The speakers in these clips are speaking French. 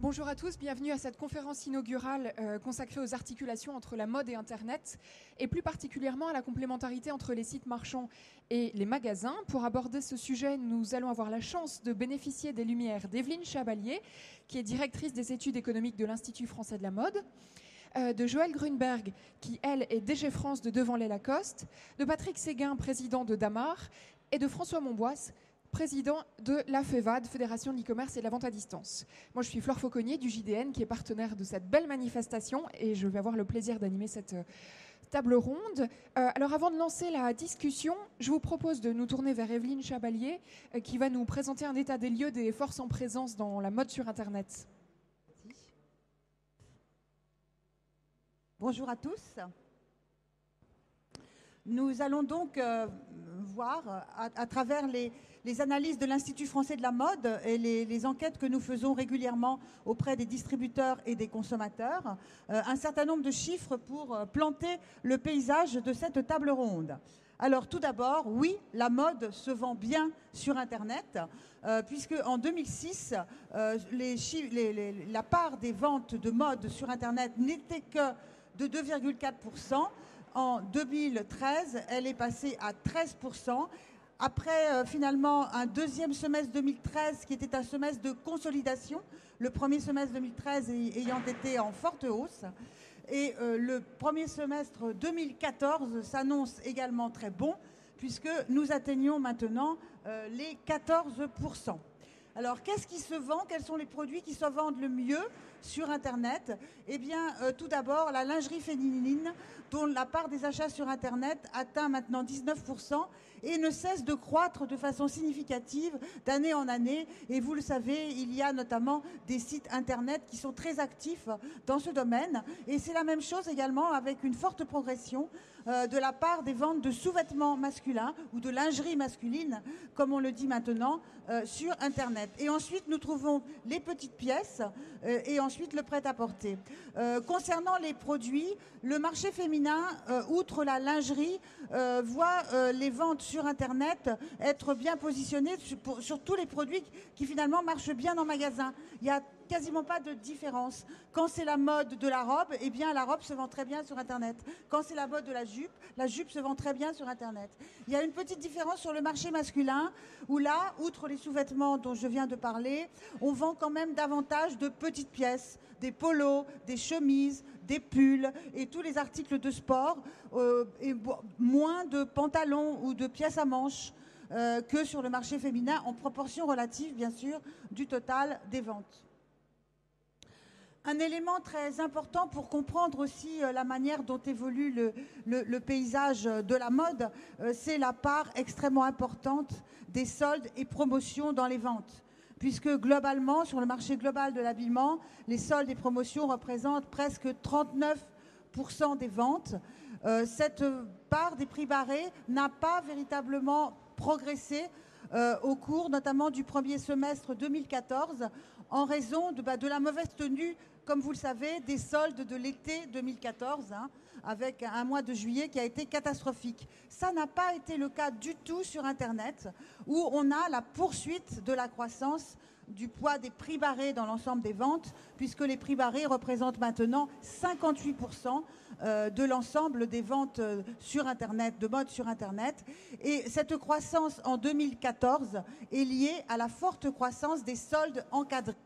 Bonjour à tous, bienvenue à cette conférence inaugurale consacrée aux articulations entre la mode et Internet, et plus particulièrement à la complémentarité entre les sites marchands et les magasins. Pour aborder ce sujet, nous allons avoir la chance de bénéficier des lumières d'Evelyne Chabalier, qui est directrice des études économiques de l'Institut français de la mode, de Joëlle Grunberg, qui, elle, est DG France de Devant les Lacoste, de Patrick Séguin, président de Damar, et de François Monboisse, président de la FEVAD, Fédération de l'e-commerce et de la vente à distance. Moi, je suis Flore Fauconnier du JDN, qui est partenaire de cette belle manifestation, et je vais avoir le plaisir d'animer cette table ronde. Alors, avant de lancer la discussion, je vous propose de nous tourner vers Evelyne Chabalier, qui va nous présenter un état des lieux des forces en présence dans la mode sur Internet. Bonjour à tous. Nous allons donc voir à travers les analyses de l'Institut français de la mode et les enquêtes que nous faisons régulièrement auprès des distributeurs et des consommateurs, un certain nombre de chiffres pour planter le paysage de cette table ronde. Alors tout d'abord, oui, la mode se vend bien sur Internet, puisque en 2006, la part des ventes de mode sur Internet n'était que de 2,4%. En 2013, elle est passée à 13%. Après, finalement, un deuxième semestre 2013 qui était un semestre de consolidation, le premier semestre 2013 ayant été en forte hausse. Et le premier semestre 2014 s'annonce également très bon, puisque nous atteignons maintenant les 14%. Alors, qu'est-ce qui se vend? Quels sont les produits qui se vendent le mieux sur Internet? Eh bien, tout d'abord, la lingerie féminine, dont la part des achats sur Internet atteint maintenant 19% et ne cesse de croître de façon significative d'année en année. Et vous le savez, il y a notamment des sites Internet qui sont très actifs dans ce domaine. Et c'est la même chose également avec une forte progression de la part des ventes de sous-vêtements masculins ou de lingerie masculine, comme on le dit maintenant, sur Internet. Et ensuite, nous trouvons les petites pièces et ensuite le prêt-à-porter. Concernant les produits, le marché féminin, outre la lingerie, voit les ventes sur Internet être bien positionnées sur tous les produits qui finalement marchent bien en magasin. Il n'y a quasiment pas de différence. Quand c'est la mode de la robe, eh bien la robe se vend très bien sur Internet. Quand c'est la mode de la jupe se vend très bien sur Internet. Il y a une petite différence sur le marché masculin, où là, outre les sous-vêtements dont je viens de parler, on vend quand même davantage de petites pièces, des polos, des chemises, des pulls et tous les articles de sport, et moins de pantalons ou de pièces à manches que sur le marché féminin, en proportion relative, bien sûr, du total des ventes. Un élément très important pour comprendre aussi la manière dont évolue le paysage de la mode, c'est la part extrêmement importante des soldes et promotions dans les ventes. Puisque globalement, sur le marché global de l'habillement, les soldes et promotions représentent presque 39% des ventes. Cette part des prix barrés n'a pas véritablement progressé au cours notamment du premier semestre 2014 en raison de la mauvaise tenue, comme vous le savez, des soldes de l'été 2014, avec un mois de juillet qui a été catastrophique. Ça n'a pas été le cas du tout sur Internet, où on a la poursuite de la croissance du poids des prix barrés dans l'ensemble des ventes, puisque les prix barrés représentent maintenant 58% de l'ensemble des ventes sur Internet, de mode sur Internet. Et cette croissance en 2014 est liée à la forte croissance des soldes encadrés.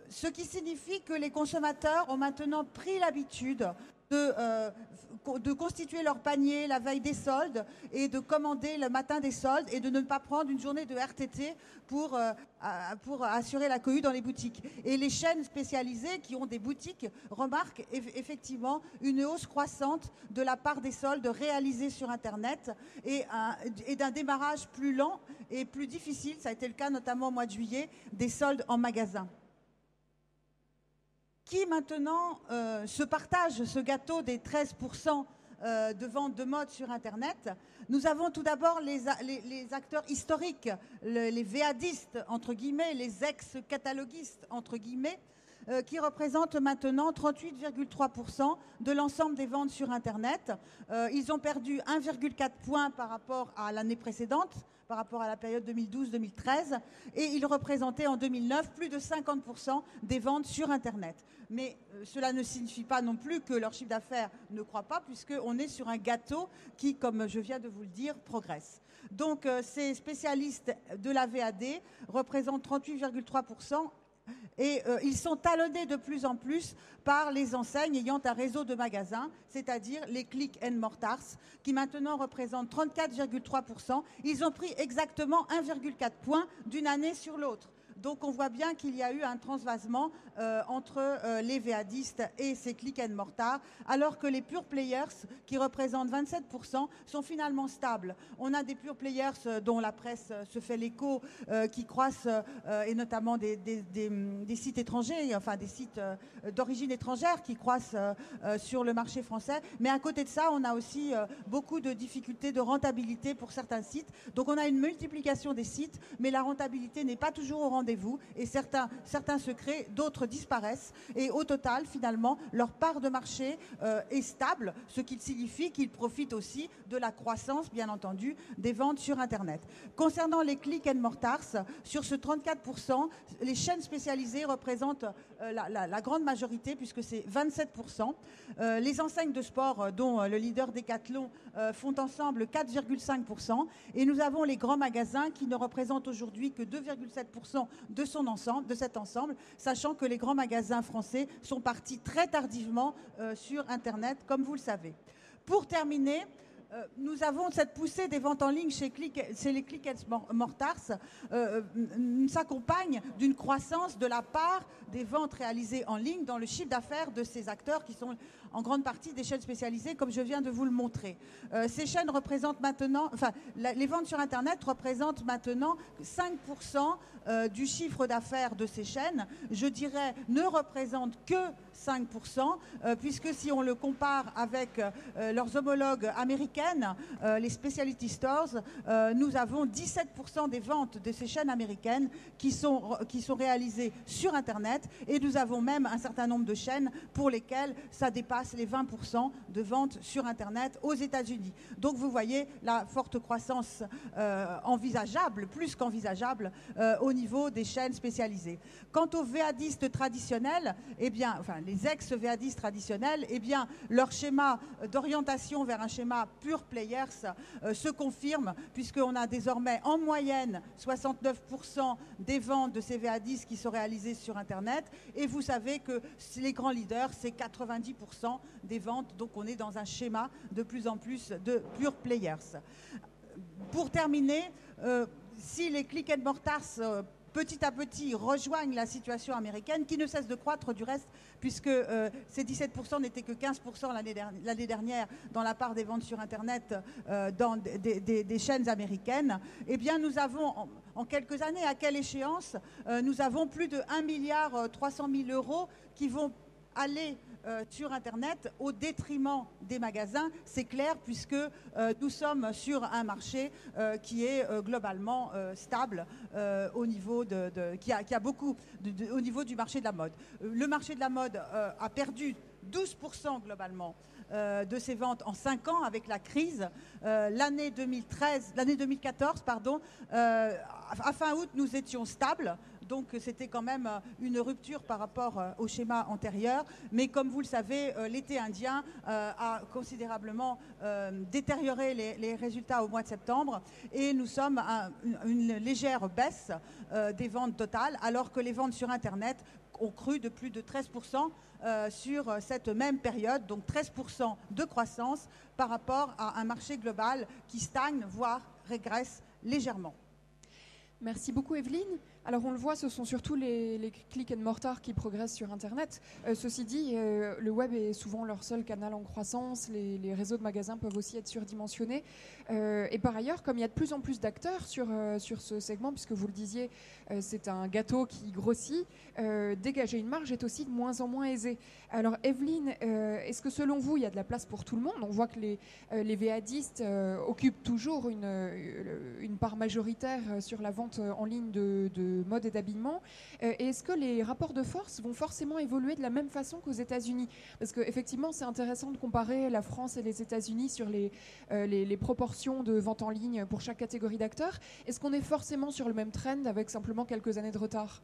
Ce qui signifie que les consommateurs ont maintenant pris l'habitude de constituer leur panier la veille des soldes et de commander le matin des soldes et de ne pas prendre une journée de RTT pour assurer la cohue dans les boutiques. Et les chaînes spécialisées qui ont des boutiques remarquent effectivement une hausse croissante de la part des soldes réalisés sur Internet et d'un démarrage plus lent et plus difficile, ça a été le cas notamment au mois de juillet, des soldes en magasin. Qui maintenant se partage ce gâteau des 13% de vente de mode sur Internet? Nous avons tout d'abord les acteurs historiques, les VADistes, entre guillemets, les ex-cataloguistes, entre guillemets, qui représente maintenant 38,3% de l'ensemble des ventes sur Internet. Ils ont perdu 1,4 point par rapport à l'année précédente, par rapport à la période 2012-2013, et ils représentaient en 2009 plus de 50% des ventes sur Internet. Mais cela ne signifie pas non plus que leur chiffre d'affaires ne croît pas, puisqu'on est sur un gâteau qui, comme je viens de vous le dire, progresse. Donc ces spécialistes de la VAD représentent 38,3%. Et ils sont talonnés de plus en plus par les enseignes ayant un réseau de magasins, c'est-à-dire les Click & Mortars, qui maintenant représentent 34,3%. Ils ont pris exactement 1,4 points d'une année sur l'autre. Donc on voit bien qu'il y a eu un transvasement entre les VADistes et ces Click & Mortar, alors que les pure players, qui représentent 27%, sont finalement stables. On a des pure players dont la presse se fait l'écho, qui croissent, et notamment des sites étrangers, enfin des sites d'origine étrangère qui croissent sur le marché français. Mais à côté de ça, on a aussi beaucoup de difficultés de rentabilité pour certains sites. Donc on a une multiplication des sites, mais la rentabilité n'est pas toujours au rendez-vous, et certains se créent, d'autres disparaissent, et au total, finalement, leur part de marché est stable, ce qui signifie qu'ils profitent aussi de la croissance, bien entendu, des ventes sur Internet. Concernant les Click & Mortars, sur ce 34%, les chaînes spécialisées représentent la grande majorité, puisque c'est 27%. Les enseignes de sport, dont le leader Decathlon, font ensemble 4,5%, et nous avons les grands magasins qui ne représentent aujourd'hui que 2,7% de cet ensemble, sachant que les grands magasins français sont partis très tardivement sur Internet, comme vous le savez. Pour terminer, nous avons cette poussée des ventes en ligne chez les Click & Mortars s'accompagne d'une croissance de la part des ventes réalisées en ligne dans le chiffre d'affaires de ces acteurs qui sont en grande partie des chaînes spécialisées, comme je viens de vous le montrer. Ces chaînes représentent maintenant, les ventes sur Internet représentent maintenant 5% du chiffre d'affaires de ces chaînes. Je dirais ne représentent que 5%, puisque si on le compare avec leurs homologues américaines, les Specialty Stores, nous avons 17% des ventes de ces chaînes américaines qui sont réalisées sur Internet, et nous avons même un certain nombre de chaînes pour lesquelles ça dépasse les 20% de ventes sur Internet aux États-Unis. Donc vous voyez la forte croissance envisageable, plus qu'envisageable, au niveau des chaînes spécialisées. Quant aux VADistes traditionnels, eh bien, enfin les ex-VADistes traditionnels, eh bien, leur schéma d'orientation vers un schéma pure players se confirme, puisqu'on a désormais en moyenne 69% des ventes de ces VADistes qui sont réalisées sur Internet, et vous savez que les grands leaders, c'est 90% des ventes, donc on est dans un schéma de plus en plus de pure players. Pour terminer, si les Click & Mortars petit à petit rejoignent la situation américaine, qui ne cesse de croître du reste, puisque ces 17% n'étaient que 15% l'année dernière dans la part des ventes sur Internet dans des chaînes américaines, eh bien nous avons en quelques années, à quelle échéance, nous avons plus de 1,3 milliard qui vont aller sur Internet au détriment des magasins. C'est clair, puisque nous sommes sur un marché qui est globalement stable au niveau qui a beaucoup au niveau du marché de la mode. Le marché de la mode a perdu 12% globalement de ses ventes en 5 ans avec la crise. L'année 2014, à fin août, nous étions stables. Donc c'était quand même une rupture par rapport au schéma antérieur. Mais comme vous le savez, l'été indien a considérablement détérioré les résultats au mois de septembre. Et nous sommes à une légère baisse des ventes totales, alors que les ventes sur Internet ont cru de plus de 13% sur cette même période. Donc 13% de croissance par rapport à un marché global qui stagne, voire régresse légèrement. Merci beaucoup Evelyne. Alors on le voit, ce sont surtout les Click & Mortar qui progressent sur Internet. Ceci dit, le web est souvent leur seul canal en croissance. Les réseaux de magasins peuvent aussi être surdimensionnés. Et par ailleurs, comme il y a de plus en plus d'acteurs sur ce segment, puisque vous le disiez, c'est un gâteau qui grossit, dégager une marge est aussi de moins en moins aisé. Alors Evelyne, est-ce que selon vous, il y a de la place pour tout le monde? On voit que les VADistes occupent toujours une part majoritaire sur la vente en ligne de de mode et d'habillement. Et est-ce que les rapports de force vont forcément évoluer de la même façon qu'aux États-Unis? Parce qu'effectivement, c'est intéressant de comparer la France et les États-Unis sur les proportions de vente en ligne pour chaque catégorie d'acteurs. Est-ce qu'on est forcément sur le même trend avec simplement quelques années de retard?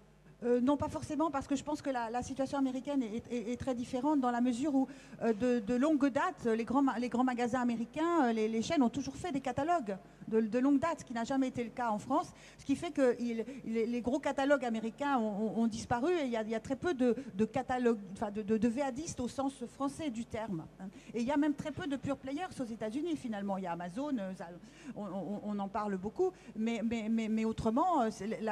Non, pas forcément, parce que je pense que la situation américaine est très différente dans la mesure où, de longue date, les grands magasins américains, les chaînes ont toujours fait des catalogues de longue date, ce qui n'a jamais été le cas en France, ce qui fait que les gros catalogues américains ont disparu et il y a très peu de catalogues, enfin de VADistes au sens français du terme. Et il y a même très peu de pure players aux États-Unis finalement. Il y a Amazon, on en parle beaucoup, mais autrement,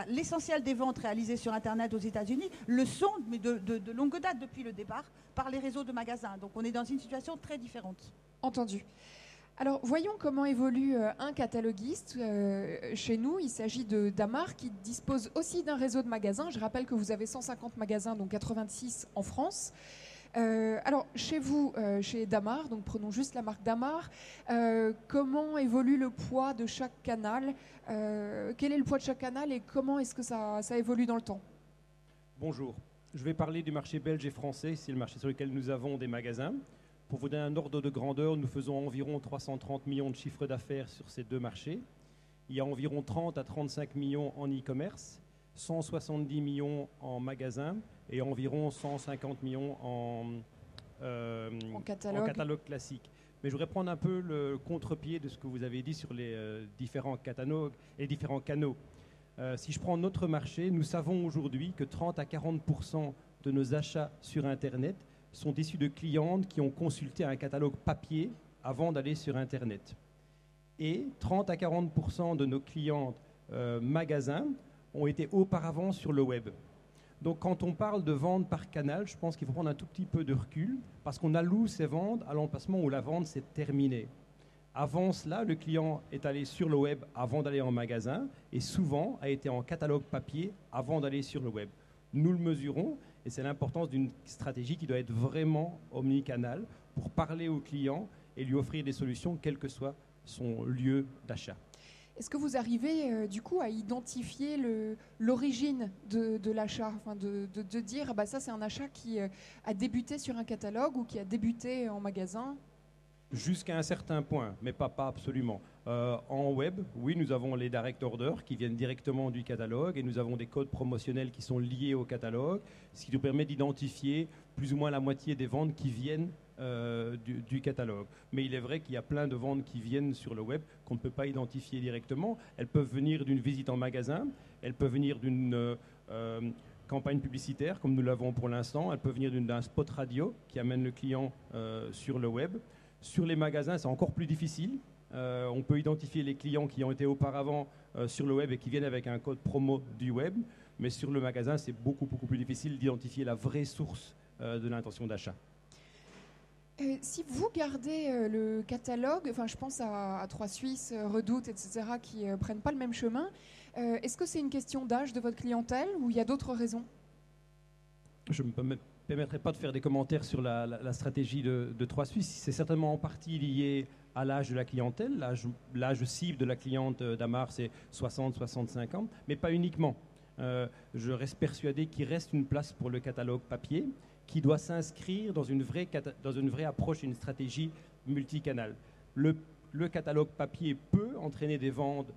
l'essentiel des ventes réalisées sur Internet aux États-Unis le sont, mais de longue date depuis le départ, par les réseaux de magasins. Donc on est dans une situation très différente. Entendu. Alors voyons comment évolue un cataloguiste. Chez nous, il s'agit de Damar qui dispose aussi d'un réseau de magasins. Je rappelle que vous avez 150 magasins, dont 86 en France. Alors, chez vous, chez Damar, donc prenons juste la marque Damar, comment évolue le poids de chaque canal? Quel est le poids de chaque canal et comment est-ce que ça évolue dans le temps? Bonjour, je vais parler du marché belge et français, c'est le marché sur lequel nous avons des magasins. Pour vous donner un ordre de grandeur, nous faisons environ 330 millions de chiffres d'affaires sur ces deux marchés. Il y a environ 30 à 35 millions en e-commerce, 170 millions en magasin et environ 150 millions en catalogue classique. Mais je voudrais prendre un peu le contre-pied de ce que vous avez dit sur les différents catalogues et différents canaux. Si je prends notre marché, nous savons aujourd'hui que 30 à 40% de nos achats sur Internet sont issus de clientes qui ont consulté un catalogue papier avant d'aller sur Internet. Et 30 à 40% de nos clientes magasins ont été auparavant sur le web. Donc quand on parle de vente par canal, je pense qu'il faut prendre un tout petit peu de recul parce qu'on alloue ces ventes à l'emplacement où la vente s'est terminée. Avant cela, le client est allé sur le web avant d'aller en magasin et souvent a été en catalogue papier avant d'aller sur le web. Nous le mesurons et c'est l'importance d'une stratégie qui doit être vraiment omnicanal pour parler au client et lui offrir des solutions quel que soit son lieu d'achat. Est-ce que vous arrivez du coup à identifier l'origine de l'achat, enfin de dire bah, ça c'est un achat qui a débuté sur un catalogue ou qui a débuté en magasin? Jusqu'à un certain point, mais pas absolument. En web, oui, nous avons les direct orders qui viennent directement du catalogue et nous avons des codes promotionnels qui sont liés au catalogue, ce qui nous permet d'identifier plus ou moins la moitié des ventes qui viennent du catalogue. Mais il est vrai qu'il y a plein de ventes qui viennent sur le web qu'on ne peut pas identifier directement. Elles peuvent venir d'une visite en magasin, elles peuvent venir d'une campagne publicitaire comme nous l'avons pour l'instant, elles peuvent venir d'un spot radio qui amène le client sur le web. Sur les magasins, c'est encore plus difficile. On peut identifier les clients qui ont été auparavant sur le web et qui viennent avec un code promo du web. Mais sur le magasin, c'est beaucoup plus difficile d'identifier la vraie source de l'intention d'achat. Si vous gardez le catalogue, enfin je pense à Trois Suisses, Redoute, etc., qui ne prennent pas le même chemin, est-ce que c'est une question d'âge de votre clientèle ou il y a d'autres raisons? Je me permettrai pas de faire des commentaires sur la stratégie de Trois Suisses. C'est certainement en partie lié à l'âge de la clientèle. L'âge cible de la cliente Damar, c'est 60-65 ans, mais pas uniquement. Je reste persuadé qu'il reste une place pour le catalogue papier qui doit s'inscrire dans une vraie approche, une stratégie multicanal. Le catalogue papier peut entraîner des ventes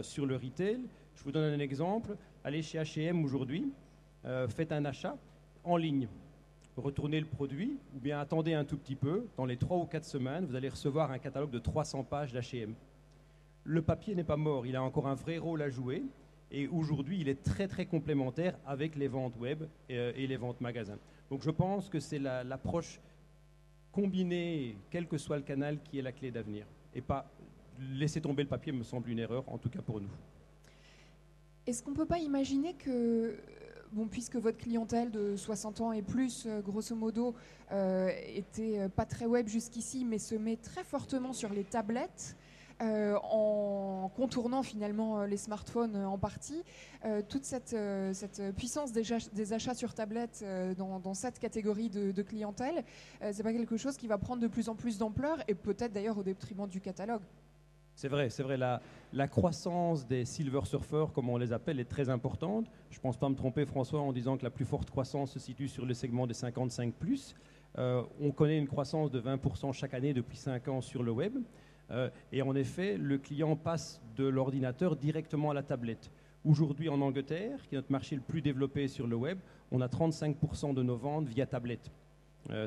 sur le retail. Je vous donne un exemple. Allez chez H&M aujourd'hui, faites un achat en ligne. Retournez le produit ou bien attendez un tout petit peu. Dans les 3 ou 4 semaines, vous allez recevoir un catalogue de 300 pages d'H&M. Le papier n'est pas mort, il a encore un vrai rôle à jouer et aujourd'hui, il est très complémentaire avec les ventes web et les ventes magasins. Donc je pense que c'est l'approche combinée, quel que soit le canal, qui est la clé d'avenir. Et pas laisser tomber le papier me semble une erreur, en tout cas pour nous. Est-ce qu'on ne peut pas imaginer que, puisque votre clientèle de 60 ans et plus, grosso modo, était pas très web jusqu'ici, mais se met très fortement sur les tablettes, en contournant finalement les smartphones en partie, toute cette puissance des achats sur tablette dans cette catégorie de clientèle, c'est pas quelque chose qui va prendre de plus en plus d'ampleur et peut-être d'ailleurs au détriment du catalogue? C'est vrai. La croissance des silver surfers, comme on les appelle, est très importante. Je ne pense pas me tromper, François, en disant que la plus forte croissance se situe sur le segment des 55+. On connaît une croissance de 20% chaque année depuis 5 ans sur le web. Et en effet, le client passe de l'ordinateur directement à la tablette. Aujourd'hui, en Angleterre, qui est notre marché le plus développé sur le web, on a 35% de nos ventes via tablette.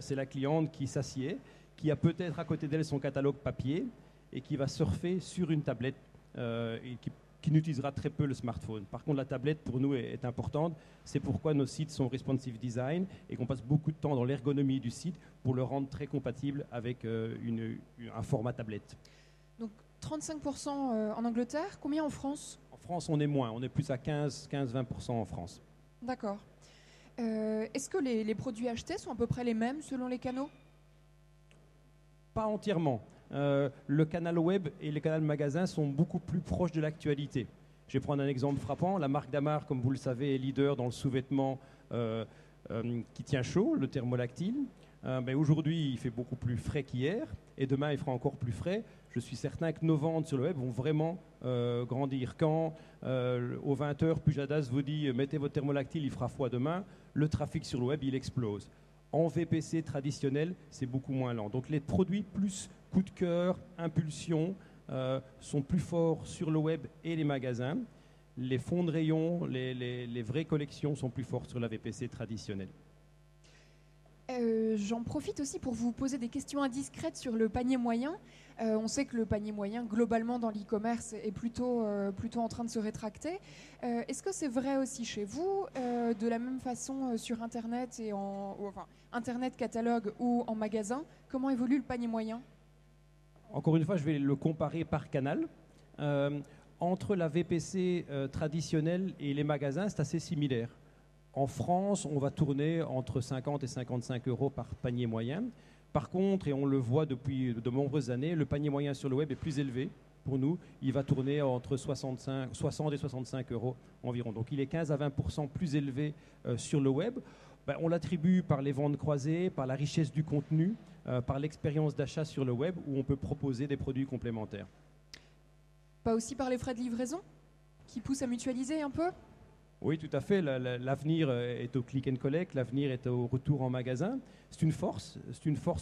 C'est la cliente qui s'assied, qui a peut-être à côté d'elle son catalogue papier et qui va surfer sur une tablette et qui n'utilisera très peu le smartphone. Par contre, la tablette, pour nous, est importante. C'est pourquoi nos sites sont responsive design et qu'on passe beaucoup de temps dans l'ergonomie du site pour le rendre très compatible avec un format tablette. Donc 35% en Angleterre, combien en France ? En France, on est moins. On est plus à 15-20% en France. D'accord. Est-ce que les produits achetés sont à peu près les mêmes selon les canaux ? Pas entièrement. Le canal web et le canal magasin sont beaucoup plus proches de l'actualité. Je vais prendre un exemple frappant. La marque Damar, comme vous le savez, est leader dans le sous-vêtement qui tient chaud, le thermolactyle. Aujourd'hui, il fait beaucoup plus frais qu'hier et demain, il fera encore plus frais. Je suis certain que nos ventes sur le web vont vraiment grandir. Quand aux 20h, Pujadas vous dit mettez votre thermolactyle, il fera froid demain, le trafic sur le web, il explose. En VPC traditionnel, c'est beaucoup moins lent. Donc les produits plus coup de cœur, impulsion, sont plus forts sur le web et les magasins. Les fonds de rayon, les vraies collections sont plus forts sur la VPC traditionnelle. J'en profite aussi pour vous poser des questions indiscrètes sur le panier moyen. On sait que le panier moyen, globalement dans l'e-commerce, est plutôt en train de se rétracter. Est-ce que c'est vrai aussi chez vous, de la même façon sur Internet, Internet catalogue ou en magasin? Comment évolue le panier moyen? Encore une fois, je vais le comparer par canal. Entre la VPC traditionnelle et les magasins, c'est assez similaire. En France, on va tourner entre 50 et 55 euros par panier moyen. Par contre, et on le voit depuis de nombreuses années, le panier moyen sur le web est plus élevé. Pour nous, il va tourner entre 60 et 65 euros environ. Donc il est 15 à 20% plus élevé sur le web. On l'attribue par les ventes croisées, par la richesse du contenu, par l'expérience d'achat sur le web où on peut proposer des produits complémentaires. Pas aussi par les frais de livraison qui poussent à mutualiser un peu? Oui, tout à fait. L'avenir est au click and collect, l'avenir est au retour en magasin. C'est une force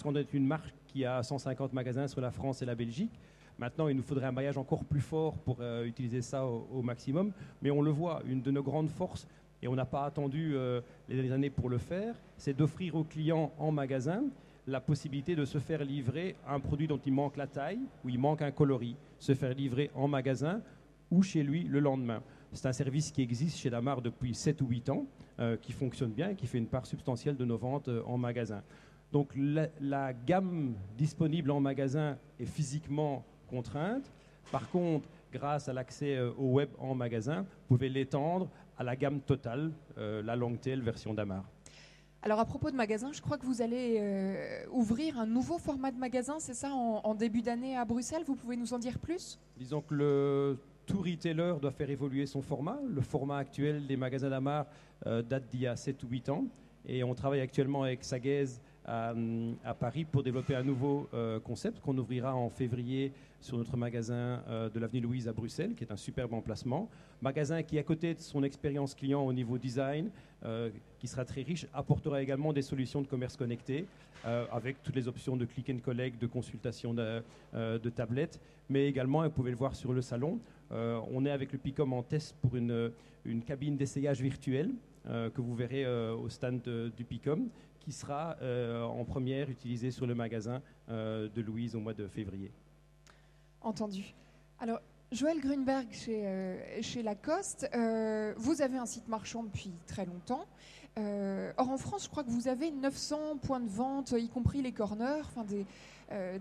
quand on est une marque qui a 150 magasins sur la France et la Belgique. Maintenant, il nous faudrait un maillage encore plus fort pour utiliser ça au maximum. Mais on le voit, une de nos grandes forces, et on n'a pas attendu les dernières années pour le faire, c'est d'offrir aux clients en magasin la possibilité de se faire livrer un produit dont il manque la taille ou il manque un coloris, se faire livrer en magasin ou chez lui le lendemain. C'est un service qui existe chez Damar depuis 7 ou 8 ans, qui fonctionne bien et qui fait une part substantielle de nos ventes en magasin. Donc la gamme disponible en magasin est physiquement contrainte. Par contre, grâce à l'accès au web en magasin, vous pouvez l'étendre à la gamme totale, la long tail version Damar. Alors à propos de magasin, je crois que vous allez ouvrir un nouveau format de magasin, c'est ça, en début d'année à Bruxelles. Vous pouvez nous en dire plus? Disons que tout retailer doit faire évoluer son format. Le format actuel des magasins Damar date d'il y a 7 ou 8 ans. Et on travaille actuellement avec Sagez à Paris pour développer un nouveau concept qu'on ouvrira en février sur notre magasin de l'avenue Louise à Bruxelles, qui est un superbe emplacement. Magasin qui, à côté de son expérience client au niveau design, qui sera très riche, apportera également des solutions de commerce connecté avec toutes les options de click and collect, de consultation de tablettes, mais également, vous pouvez le voir sur le salon, on est avec le Picom en test pour une cabine d'essayage virtuelle que vous verrez au stand du Picom, qui sera en première utilisée sur le magasin de Louise au mois de février. Entendu. Alors, Joël Grunberg chez Lacoste, vous avez un site marchand depuis très longtemps. Or, en France, je crois que vous avez 900 points de vente, y compris les corners,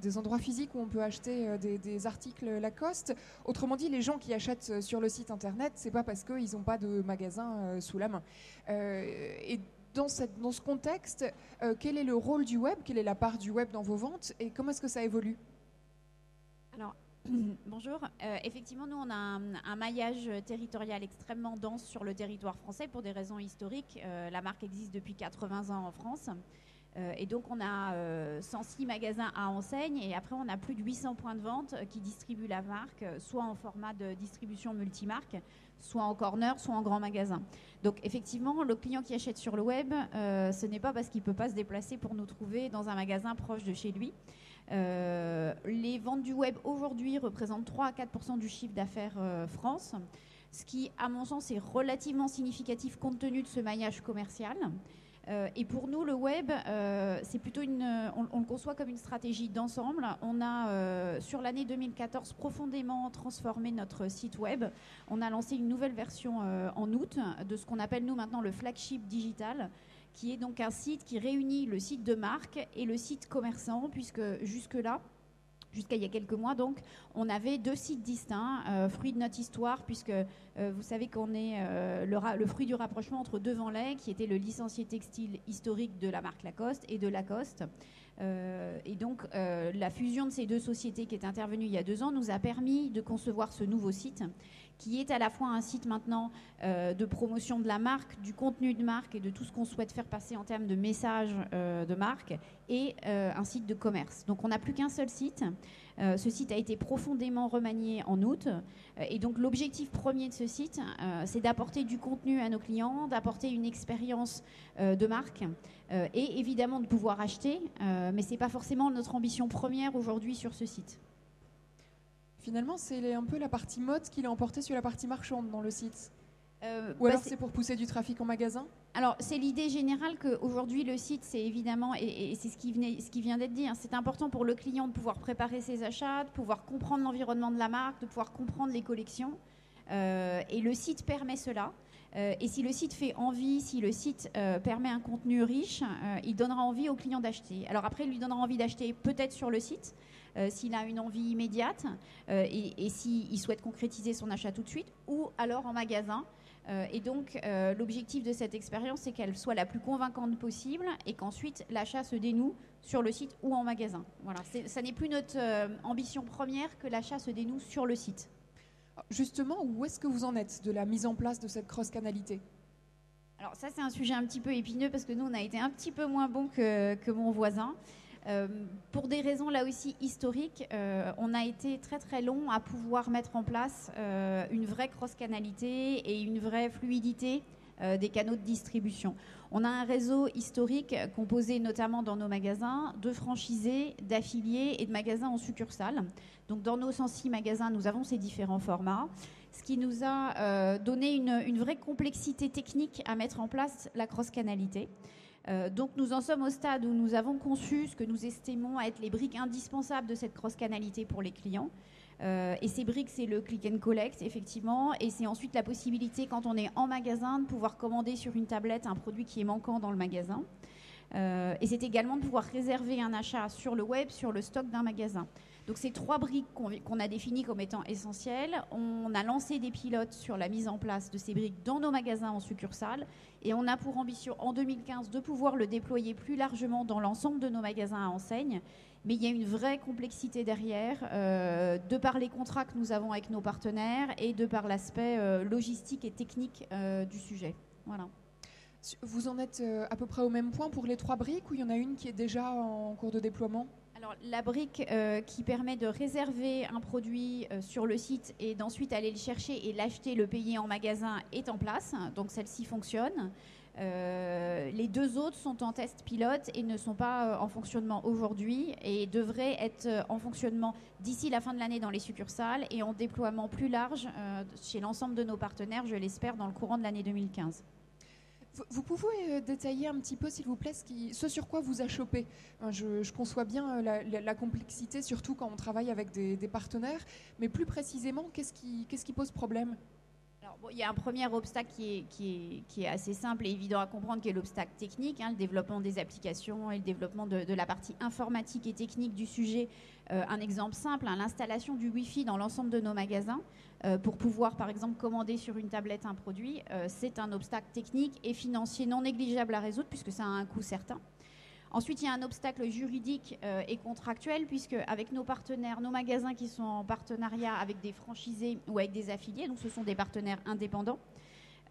des endroits physiques où on peut acheter des articles Lacoste. Autrement dit, les gens qui achètent sur le site internet, c'est pas parce qu'ils n'ont pas de magasin sous la main. Et dans ce contexte, quel est le rôle du web? Quelle est la part du web dans vos ventes? Et comment est-ce que ça évolue? Alors, bonjour. Effectivement, nous, on a un maillage territorial extrêmement dense sur le territoire français pour des raisons historiques. La marque existe depuis 80 ans en France. Et donc, on a 106 magasins à enseigne et après, on a plus de 800 points de vente qui distribuent la marque, soit en format de distribution multimarque, soit en corner, soit en grand magasin. Donc, effectivement, le client qui achète sur le web, ce n'est pas parce qu'il ne peut pas se déplacer pour nous trouver dans un magasin proche de chez lui. Les ventes du web aujourd'hui représentent 3 à 4% du chiffre d'affaires France, ce qui, à mon sens, est relativement significatif compte tenu de ce maillage commercial. Et pour nous, le web, c'est plutôt on le conçoit comme une stratégie d'ensemble. On a, sur l'année 2014, profondément transformé notre site web. On a lancé une nouvelle version en août de ce qu'on appelle, nous, maintenant, le flagship digital, qui est donc un site qui réunit le site de marque et le site commerçant, puisque jusque-là, jusqu'à il y a quelques mois, donc, on avait 2 sites distincts, fruit de notre histoire, puisque vous savez qu'on est le fruit du rapprochement entre Devanlay, qui était le licencié textile historique de la marque Lacoste, et de Lacoste. Et donc, la fusion de ces 2 sociétés qui est intervenue il y a 2 ans nous a permis de concevoir ce nouveau site, qui est à la fois un site maintenant de promotion de la marque, du contenu de marque et de tout ce qu'on souhaite faire passer en termes de messages de marque, et un site de commerce. Donc on n'a plus qu'un seul site. Ce site a été profondément remanié en août. Et donc l'objectif premier de ce site, c'est d'apporter du contenu à nos clients, d'apporter une expérience de marque et évidemment de pouvoir acheter. Mais ce n'est pas forcément notre ambition première aujourd'hui sur ce site. Finalement, c'est un peu la partie mode qui l'a emporté sur la partie marchande dans le site. Ou alors c'est pour pousser du trafic en magasin? Alors, c'est l'idée générale qu'aujourd'hui, le site, c'est évidemment, et c'est ce qui vient d'être dit, hein, c'est important pour le client de pouvoir préparer ses achats, de pouvoir comprendre l'environnement de la marque, de pouvoir comprendre les collections. Et le site permet cela. Et si le site fait envie, si le site permet un contenu riche, il donnera envie au client d'acheter. Alors après, il lui donnera envie d'acheter peut-être sur le site, s'il a une envie immédiate, et s'il souhaite concrétiser son achat tout de suite, ou alors en magasin. Et donc, l'objectif de cette expérience, c'est qu'elle soit la plus convaincante possible et qu'ensuite, l'achat se dénoue sur le site ou en magasin. Voilà, ça n'est plus notre ambition première que l'achat se dénoue sur le site. Justement, où est-ce que vous en êtes de la mise en place de cette cross-canalité? Alors ça, c'est un sujet un petit peu épineux parce que nous, on a été un petit peu moins bon que mon voisin. Pour des raisons là aussi historiques, on a été très très long à pouvoir mettre en place une vraie cross-canalité et une vraie fluidité des canaux de distribution. On a un réseau historique composé notamment dans nos magasins de franchisés, d'affiliés et de magasins en succursale. Donc dans nos 106 magasins, nous avons ces différents formats, ce qui nous a donné une vraie complexité technique à mettre en place la cross-canalité. Donc nous en sommes au stade où nous avons conçu ce que nous estimons être les briques indispensables de cette cross-canalité pour les clients. Et ces briques, c'est le click and collect, effectivement, et c'est ensuite la possibilité, quand on est en magasin, de pouvoir commander sur une tablette un produit qui est manquant dans le magasin. Et c'est également de pouvoir réserver un achat sur le web, sur le stock d'un magasin. Donc ces 3 briques qu'on a définies comme étant essentielles, on a lancé des pilotes sur la mise en place de ces briques dans nos magasins en succursale, et on a pour ambition en 2015 de pouvoir le déployer plus largement dans l'ensemble de nos magasins à enseigne. Mais il y a une vraie complexité derrière, de par les contrats que nous avons avec nos partenaires et de par l'aspect logistique et technique du sujet. Voilà. Vous en êtes à peu près au même point pour les 3 briques, ou il y en a une qui est déjà en cours de déploiement? Alors, la brique qui permet de réserver un produit sur le site et d'ensuite aller le chercher et l'acheter, le payer en magasin est en place. Donc celle-ci fonctionne. Les 2 autres sont en test pilote et ne sont pas en fonctionnement aujourd'hui et devraient être en fonctionnement d'ici la fin de l'année dans les succursales et en déploiement plus large chez l'ensemble de nos partenaires, je l'espère, dans le courant de l'année 2015. Vous pouvez détailler un petit peu, s'il vous plaît, ce sur quoi vous achoppez? Je conçois bien la complexité, surtout quand on travaille avec des partenaires, mais plus précisément, qu'est-ce qui pose problème? Alors, il y a un premier obstacle qui est assez simple et évident à comprendre, qui est l'obstacle technique, le développement des applications et le développement de la partie informatique et technique du sujet. Un exemple simple, l'installation du Wi-Fi dans l'ensemble de nos magasins pour pouvoir, par exemple, commander sur une tablette un produit, c'est un obstacle technique et financier non négligeable à résoudre puisque ça a un coût certain. Ensuite, il y a un obstacle juridique et contractuel, puisque avec nos partenaires, nos magasins qui sont en partenariat avec des franchisés ou avec des affiliés, donc ce sont des partenaires indépendants,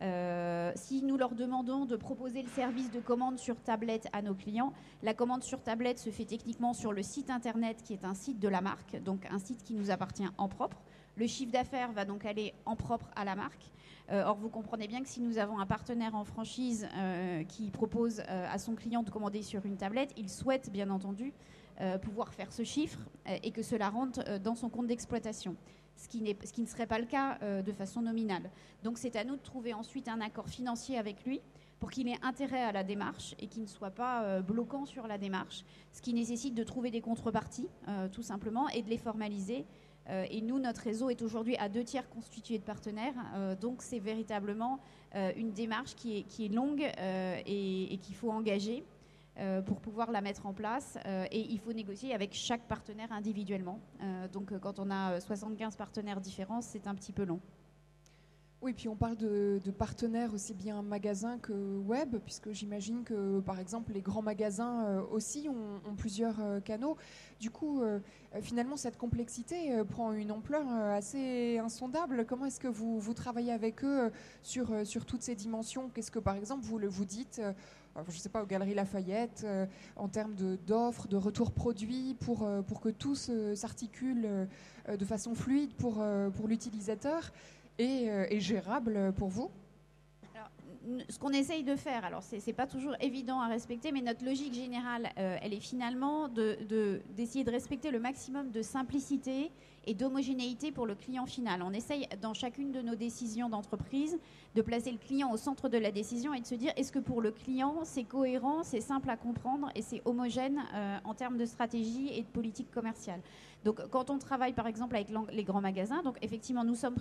Si nous leur demandons de proposer le service de commande sur tablette à nos clients, la commande sur tablette se fait techniquement sur le site internet qui est un site de la marque, donc un site qui nous appartient en propre. Le chiffre d'affaires va donc aller en propre à la marque. Or, vous comprenez bien que si nous avons un partenaire en franchise qui propose à son client de commander sur une tablette, il souhaite bien entendu pouvoir faire ce chiffre et que cela rentre dans son compte d'exploitation. Ce qui ne serait pas le cas de façon nominale. Donc c'est à nous de trouver ensuite un accord financier avec lui pour qu'il ait intérêt à la démarche et qu'il ne soit pas bloquant sur la démarche, ce qui nécessite de trouver des contreparties, tout simplement, et de les formaliser. Et nous, notre réseau est aujourd'hui à 2/3 constitué de partenaires, donc c'est véritablement une démarche qui est longue et qu'il faut engager pour pouvoir la mettre en place, et il faut négocier avec chaque partenaire individuellement. Donc quand on a 75 partenaires différents, c'est un petit peu long. Oui, puis on parle de partenaires aussi bien magasins que web, puisque j'imagine que, par exemple, les grands magasins aussi ont plusieurs canaux. Du coup, finalement, cette complexité prend une ampleur assez insondable. Comment est-ce que vous travaillez avec eux sur toutes ces dimensions? Qu'est-ce que, par exemple, vous dites je ne sais pas, aux Galeries Lafayette, en termes d'offres, de retours produits, pour que tout s'articule de façon fluide pour l'utilisateur et gérable pour vous? Alors, ce qu'on essaye de faire, alors c'est pas toujours évident à respecter, mais notre logique générale, elle est finalement d'essayer de respecter le maximum de simplicité et d'homogénéité pour le client final. On essaye dans chacune de nos décisions d'entreprise de placer le client au centre de la décision et de se dire est-ce que pour le client c'est cohérent, c'est simple à comprendre et c'est homogène en termes de stratégie et de politique commerciale. Donc quand on travaille par exemple avec les grands magasins, donc effectivement nous sommes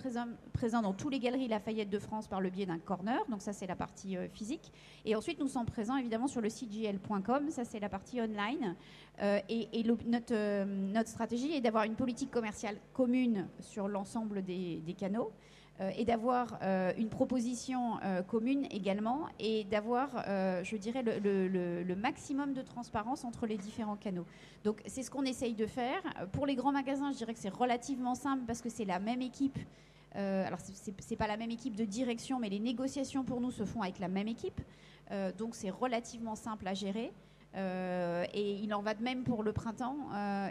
présents dans tous les Galeries Lafayette de France par le biais d'un corner, donc ça c'est la partie physique, et ensuite nous sommes présents évidemment sur le site jl.com, ça c'est la partie online, et notre stratégie est d'avoir une politique commerciale commune sur l'ensemble des canaux, et d'avoir une proposition commune également, et d'avoir, je dirais, le maximum de transparence entre les différents canaux. Donc c'est ce qu'on essaye de faire. Pour les grands magasins, je dirais que c'est relativement simple parce que c'est la même équipe. Alors c'est pas la même équipe de direction, mais les négociations pour nous se font avec la même équipe. Donc c'est relativement simple à gérer. Et il en va de même pour le printemps,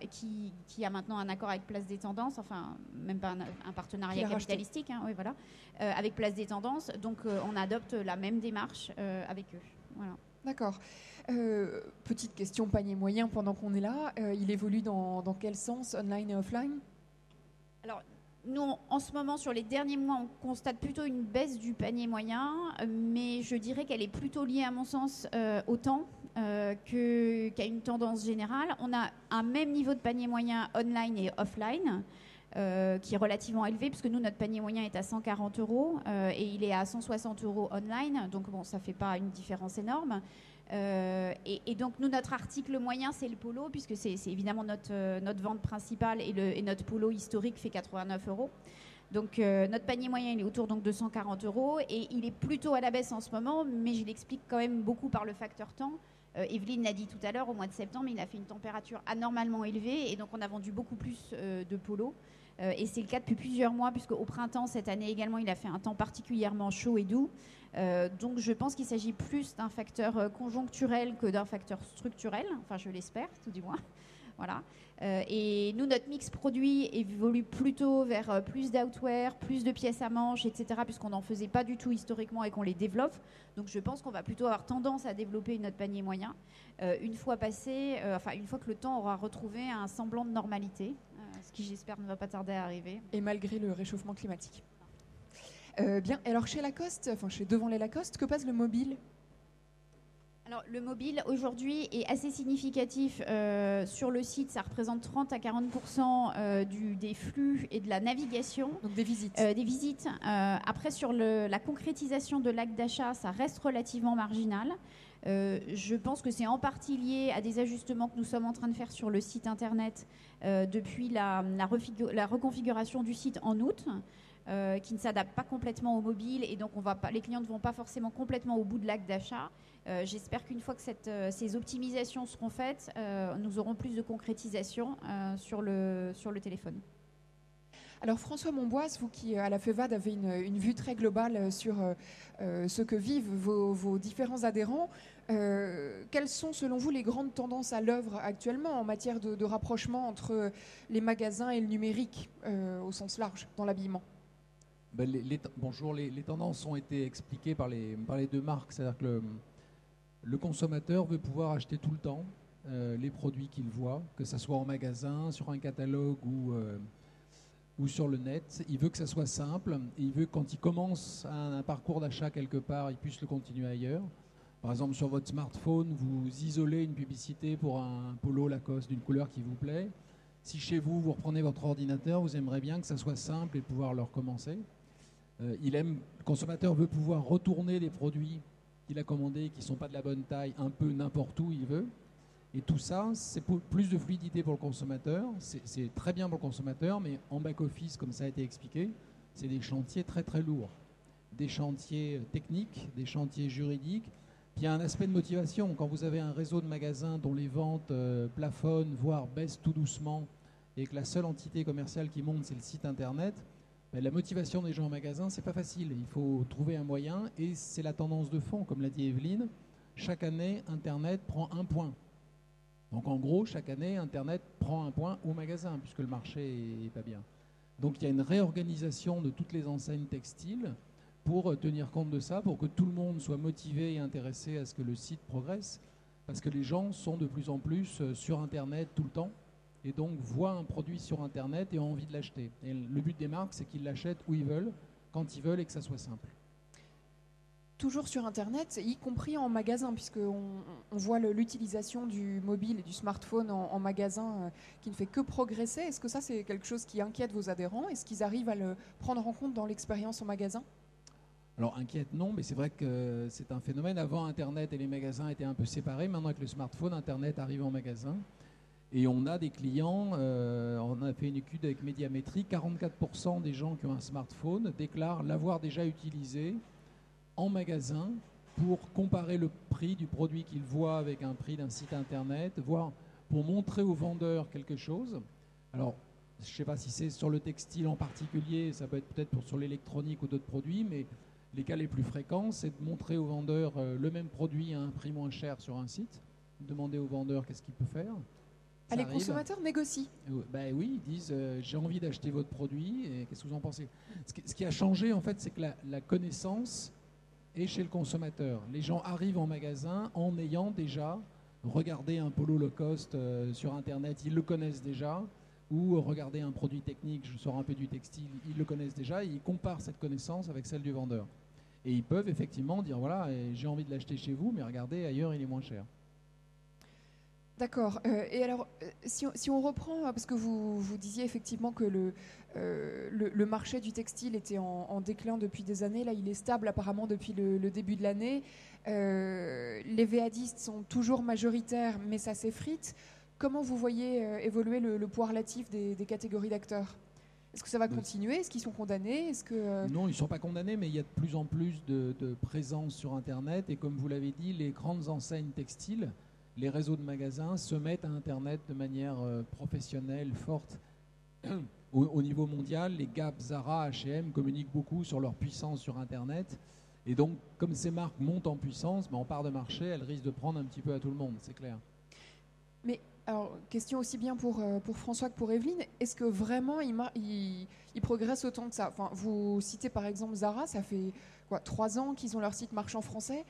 qui a maintenant un accord avec Place des Tendances, enfin même pas un partenariat capitalistique, hein, oui, voilà, avec Place des Tendances. Donc on adopte la même démarche avec eux. Voilà. D'accord. Petite question panier moyen pendant qu'on est là. Il évolue dans quel sens, online et offline? Alors, nous, en ce moment, sur les derniers mois, on constate plutôt une baisse du panier moyen, mais je dirais qu'elle est plutôt liée, à mon sens, au temps qu'à une tendance générale. On a un même niveau de panier moyen online et offline, qui est relativement élevé, puisque nous, notre panier moyen est à 140 € et il est à 160 € online. Donc, bon, ça ne fait pas une différence énorme. Et donc, nous, notre article moyen, c'est le polo, puisque c'est évidemment notre vente principale, et notre polo historique fait 89 €. Donc, notre panier moyen, il est autour donc, de 140 € et il est plutôt à la baisse en ce moment, mais je l'explique quand même beaucoup par le facteur temps. Evelyne l'a dit tout à l'heure, au mois de septembre, il a fait une température anormalement élevée et donc on a vendu beaucoup plus de polos. Et c'est le cas depuis plusieurs mois, puisque au printemps, cette année également, il a fait un temps particulièrement chaud et doux. Donc je pense qu'il s'agit plus d'un facteur conjoncturel que d'un facteur structurel, enfin je l'espère, tout du moins. Voilà. Et nous, notre mix produit évolue plutôt vers plus d'outwear, plus de pièces à manches, etc., puisqu'on n'en faisait pas du tout historiquement et qu'on les développe. Donc je pense qu'on va plutôt avoir tendance à développer notre panier moyen une fois que le temps aura retrouvé un semblant de normalité, ce qui j'espère ne va pas tarder à arriver. Et malgré le réchauffement climatique. Bien, alors chez Lacoste, chez Devant les Lacoste, que passe le mobile ? Alors, le mobile, aujourd'hui, est assez significatif sur le site. Ça représente 30 à 40% des flux et de la navigation. Donc des visites. Des visites. Après, sur la concrétisation de l'acte d'achat, ça reste relativement marginal. Je pense que c'est en partie lié à des ajustements que nous sommes en train de faire sur le site internet depuis la reconfiguration du site en août. Qui ne s'adapte pas complètement au mobile, et donc les clients ne vont pas forcément complètement au bout de l'acte d'achat. J'espère qu'une fois que ces optimisations seront faites, nous aurons plus de concrétisation sur le téléphone. Alors François Monboise, vous qui à la FEVAD avez une vue très globale sur ce que vivent vos différents adhérents, quelles sont selon vous les grandes tendances à l'œuvre actuellement en matière de rapprochement entre les magasins et le numérique au sens large dans l'habillement? Bonjour, les tendances ont été expliquées par les deux marques, c'est-à-dire que le consommateur veut pouvoir acheter tout le temps les produits qu'il voit, que ce soit en magasin, sur un catalogue ou sur le net. Il veut que ça soit simple, et il veut que quand il commence un parcours d'achat quelque part, il puisse le continuer ailleurs. Par exemple, sur votre smartphone, vous isolez une publicité pour un polo Lacoste d'une couleur qui vous plaît. Si chez vous, vous reprenez votre ordinateur, vous aimeriez bien que ça soit simple et pouvoir le recommencer. Le consommateur veut pouvoir retourner les produits qu'il a commandés qui ne sont pas de la bonne taille un peu n'importe où il veut. Et tout ça, c'est pour plus de fluidité pour le consommateur. C'est très bien pour le consommateur, mais en back-office, comme ça a été expliqué, c'est des chantiers très très lourds. Des chantiers techniques, des chantiers juridiques. Puis il y a un aspect de motivation. Quand vous avez un réseau de magasins dont les ventes plafonnent, voire baissent tout doucement, et que la seule entité commerciale qui monte, c'est le site internet, la motivation des gens en magasin, c'est pas facile. Il faut trouver un moyen, et c'est la tendance de fond, comme l'a dit Evelyne. Chaque année, Internet prend un point. Donc en gros, chaque année, Internet prend un point au magasin, puisque le marché n'est pas bien. Donc il y a une réorganisation de toutes les enseignes textiles pour tenir compte de ça, pour que tout le monde soit motivé et intéressé à ce que le site progresse, parce que les gens sont de plus en plus sur Internet tout le temps, et donc voient un produit sur Internet et ont envie de l'acheter. Et le but des marques, c'est qu'ils l'achètent où ils veulent, quand ils veulent, et que ça soit simple. Toujours sur Internet, y compris en magasin, puisqu'on voit l'utilisation du mobile et du smartphone en magasin qui ne fait que progresser. Est-ce que ça, c'est quelque chose qui inquiète vos adhérents? Est-ce qu'ils arrivent à le prendre en compte dans l'expérience en magasin? Alors inquiète non, mais c'est vrai que c'est un phénomène. Avant, Internet et les magasins étaient un peu séparés. Maintenant, avec le smartphone, Internet arrive en magasin. Et on a des clients, on a fait une étude avec Médiamétrie, 44% des gens qui ont un smartphone déclarent l'avoir déjà utilisé en magasin pour comparer le prix du produit qu'ils voient avec un prix d'un site internet, voire pour montrer aux vendeurs quelque chose. Alors, je ne sais pas si c'est sur le textile en particulier, ça peut être peut-être sur l'électronique ou d'autres produits, mais les cas les plus fréquents, c'est de montrer aux vendeurs le même produit à un prix moins cher sur un site, demander aux vendeurs qu'est-ce qu'il peut faire. Les consommateurs négocient. Ben oui, ils disent j'ai envie d'acheter votre produit et qu'est-ce que vous en pensez? Ce qui a changé en fait, c'est que la connaissance est chez le consommateur. Les gens arrivent en magasin en ayant déjà regardé un polo Lacoste sur internet, ils le connaissent déjà, ou regarder un produit technique, je sors un peu du textile, ils le connaissent déjà et ils comparent cette connaissance avec celle du vendeur. Et ils peuvent effectivement dire voilà, j'ai envie de l'acheter chez vous, mais regardez, ailleurs il est moins cher. D'accord. Et alors, si on reprend, parce que vous disiez effectivement que le marché du textile était en déclin depuis des années, là il est stable apparemment depuis le début de l'année. Les VADistes sont toujours majoritaires, mais ça s'effrite. Comment vous voyez évoluer le poids relatif des catégories d'acteurs? Est-ce que ça va continuer? Est-ce qu'ils sont condamnés? Non, ils ne sont pas condamnés, mais il y a de plus en plus de présence sur Internet. Et comme vous l'avez dit, les grandes enseignes textiles, les réseaux de magasins se mettent à Internet de manière professionnelle, forte. Au niveau mondial, les Gap, Zara, H&M communiquent beaucoup sur leur puissance sur Internet. Et donc, comme ces marques montent en puissance, en part de marché, elles risquent de prendre un petit peu à tout le monde, c'est clair. Mais alors, question aussi bien pour François que pour Evelyne, est-ce que vraiment ils progressent autant que ça? Enfin, vous citez par exemple Zara, ça fait 3 ans qu'ils ont leur site marchand français.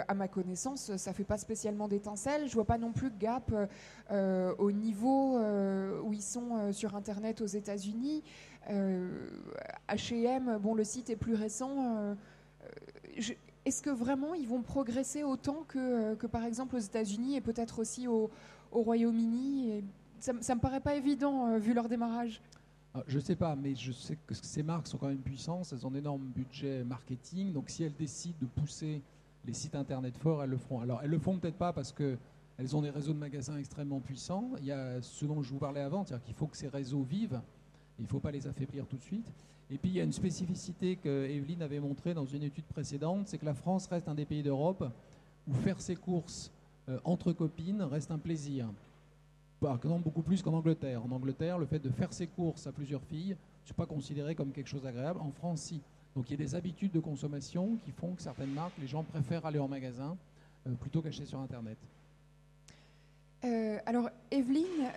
À ma connaissance, ça ne fait pas spécialement d'étincelles. Je ne vois pas non plus Gap au niveau où ils sont sur Internet aux États-Unis. H&M, bon, le site est plus récent. Est-ce que vraiment ils vont progresser autant que par exemple aux États-Unis et peut-être aussi au Royaume-Uni? Ça ne me paraît pas évident vu leur démarrage. Je ne sais pas, mais je sais que ces marques sont quand même puissantes. Elles ont un énorme budget marketing. Donc si elles décident de pousser les sites internet forts, elles le feront. Alors, elles le font peut-être pas parce qu'elles ont des réseaux de magasins extrêmement puissants. Il y a ce dont je vous parlais avant, c'est-à-dire qu'il faut que ces réseaux vivent. Il ne faut pas les affaiblir tout de suite. Et puis, il y a une spécificité que Evelyne avait montrée dans une étude précédente, c'est que la France reste un des pays d'Europe où faire ses courses entre copines reste un plaisir. par exemple beaucoup plus qu'en Angleterre. En Angleterre, le fait de faire ses courses à plusieurs filles, c'est pas considéré comme quelque chose d'agréable. En France, si. Donc il y a des habitudes de consommation qui font que certaines marques, les gens préfèrent aller en magasin plutôt qu'acheter sur Internet. Alors, Evelyne,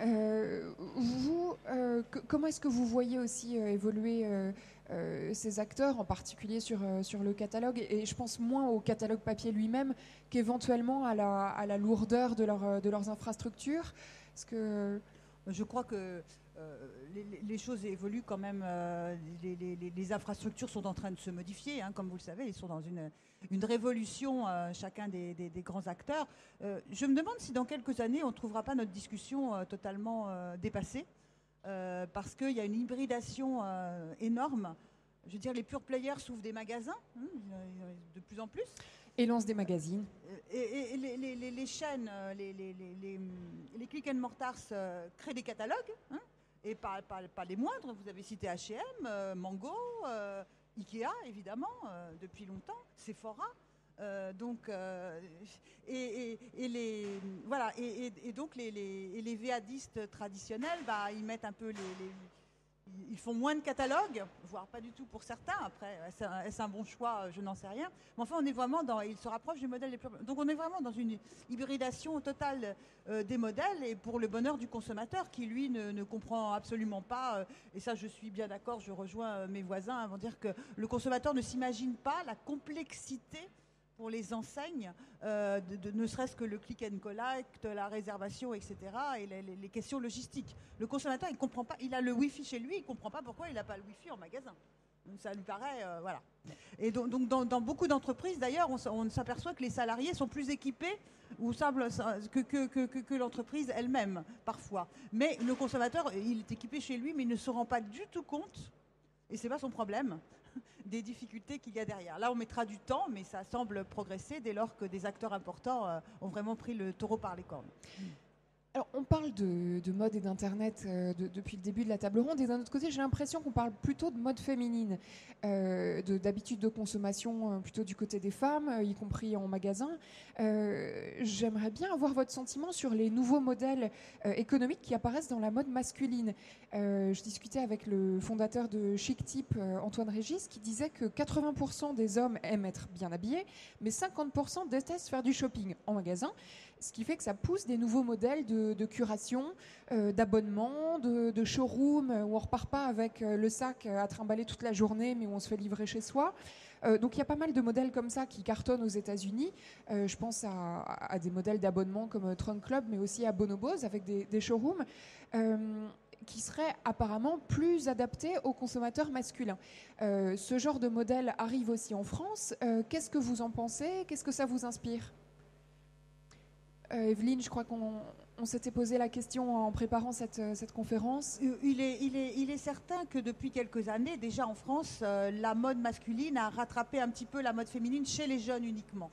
vous, comment est-ce que vous voyez aussi évoluer ces acteurs, en particulier sur le catalogue, et je pense moins au catalogue papier lui-même qu'éventuellement à la lourdeur de leurs infrastructures? Parce que je crois que les choses évoluent quand même. Les infrastructures sont en train de se modifier, hein, comme vous le savez. Ils sont dans une révolution, chacun des grands acteurs. Je me demande si dans quelques années, on ne trouvera pas notre discussion totalement dépassée, parce qu'il y a une hybridation énorme. Je veux dire, les pure players s'ouvrent des magasins, de plus en plus. Et lancent des magazines. Et les chaînes, les click and mortars créent des catalogues, hein, et pas les moindres. Vous avez cité H&M, Mango, Ikea, évidemment, depuis longtemps, Sephora. Donc les VADistes traditionnels, ils mettent un peu ils font moins de catalogues, voire pas du tout pour certains. Après, est-ce un bon choix? Je n'en sais rien. Mais enfin, on est vraiment ils se rapprochent du modèle les plus... Donc on est vraiment dans une hybridation totale des modèles, et pour le bonheur du consommateur qui, lui, ne comprend absolument pas. Et ça, je suis bien d'accord, je rejoins mes voisins avant de dire que le consommateur ne s'imagine pas la complexité pour les enseignes, ne serait-ce que le click and collect, la réservation, etc., et les questions logistiques. Le consommateur, il comprend pas, il a le Wi-Fi chez lui, il ne comprend pas pourquoi il n'a pas le Wi-Fi en magasin. Donc ça lui paraît... voilà. Et donc dans beaucoup d'entreprises, d'ailleurs, on s'aperçoit que les salariés sont plus équipés que l'entreprise elle-même, parfois. Mais le consommateur, il est équipé chez lui, mais il ne se rend pas du tout compte, et ce n'est pas son problème, des difficultés qu'il y a derrière. Là, on mettra du temps, mais ça semble progresser dès lors que des acteurs importants ont vraiment pris le taureau par les cornes. Alors, on parle de mode et d'Internet depuis le début de la table ronde, et d'un autre côté, j'ai l'impression qu'on parle plutôt de mode féminine, d'habitudes de consommation plutôt du côté des femmes, y compris en magasin. J'aimerais bien avoir votre sentiment sur les nouveaux modèles économiques qui apparaissent dans la mode masculine. Je discutais avec le fondateur de Chic Type, Antoine Régis, qui disait que 80% des hommes aiment être bien habillés, mais 50% détestent faire du shopping en magasin. Ce qui fait que ça pousse des nouveaux modèles de curation, d'abonnement, de showroom, où on ne repart pas avec le sac à trimballer toute la journée, mais où on se fait livrer chez soi. Donc il y a pas mal de modèles comme ça qui cartonnent aux États-Unis. Je pense à des modèles d'abonnement comme Trunk Club, mais aussi à Bonobos, avec des showrooms qui seraient apparemment plus adaptés aux consommateurs masculins. Ce genre de modèle arrive aussi en France. Qu'est-ce que vous en pensez? Qu'est-ce que ça vous inspire? Evelyne, je crois qu'on s'était posé la question en préparant cette conférence. Il est certain que depuis quelques années, déjà en France, la mode masculine a rattrapé un petit peu la mode féminine chez les jeunes uniquement.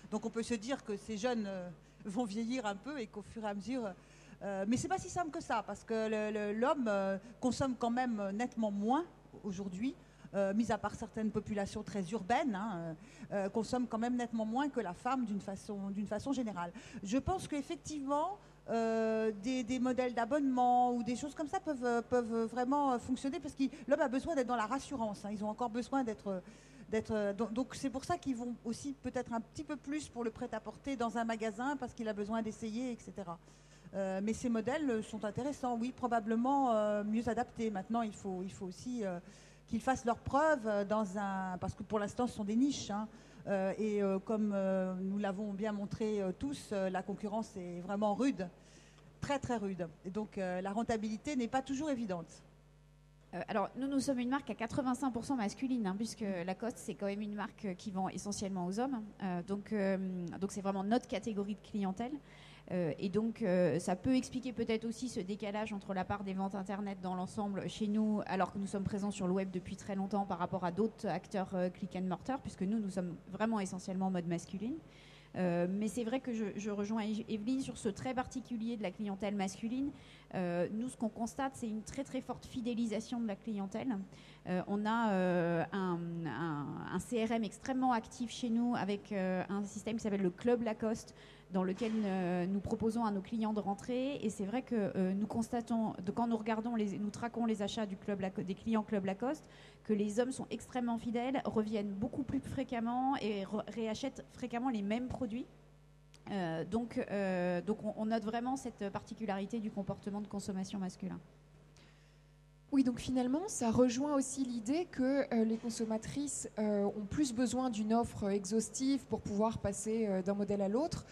Donc on peut se dire que ces jeunes vont vieillir un peu et qu'au fur et à mesure... mais c'est pas si simple que ça, parce que l'homme consomme quand même nettement moins aujourd'hui. Mis à part certaines populations très urbaines, consomment quand même nettement moins que la femme d'une façon générale. Je pense qu'effectivement, des modèles d'abonnement ou des choses comme ça peuvent vraiment fonctionner, parce que l'homme a besoin d'être dans la rassurance. Ils ont encore besoin d'être... Donc c'est pour ça qu'ils vont aussi peut-être un petit peu plus pour le prêt-à-porter dans un magasin, parce qu'il a besoin d'essayer, etc. Mais ces modèles sont intéressants, oui, probablement mieux adaptés. Maintenant, il faut aussi... qu'ils fassent leurs preuves parce que pour l'instant, ce sont des niches. Et comme nous l'avons bien montré tous, la concurrence est vraiment rude, très très rude. Et donc la rentabilité n'est pas toujours évidente. Alors, nous sommes une marque à 85% masculine, puisque Lacoste, c'est quand même une marque qui vend essentiellement aux hommes. Donc c'est vraiment notre catégorie de clientèle. Et donc, ça peut expliquer peut-être aussi ce décalage entre la part des ventes Internet dans l'ensemble chez nous, alors que nous sommes présents sur le web depuis très longtemps par rapport à d'autres acteurs click and mortar, puisque nous sommes vraiment essentiellement en mode masculine. Mais c'est vrai que je rejoins Evelyne sur ce trait particulier de la clientèle masculine. Nous, ce qu'on constate, c'est une très très forte fidélisation de la clientèle. On a un CRM extrêmement actif chez nous avec un système qui s'appelle le Club Lacoste, dans lequel nous proposons à nos clients de rentrer. Et c'est vrai que nous constatons, quand nous regardons, nous traquons les achats des clients Club Lacoste, que les hommes sont extrêmement fidèles, reviennent beaucoup plus fréquemment et réachètent fréquemment les mêmes produits. Donc on note vraiment cette particularité du comportement de consommation masculin. Oui, donc finalement, ça rejoint aussi l'idée que les consommatrices ont plus besoin d'une offre exhaustive pour pouvoir passer d'un modèle à l'autre,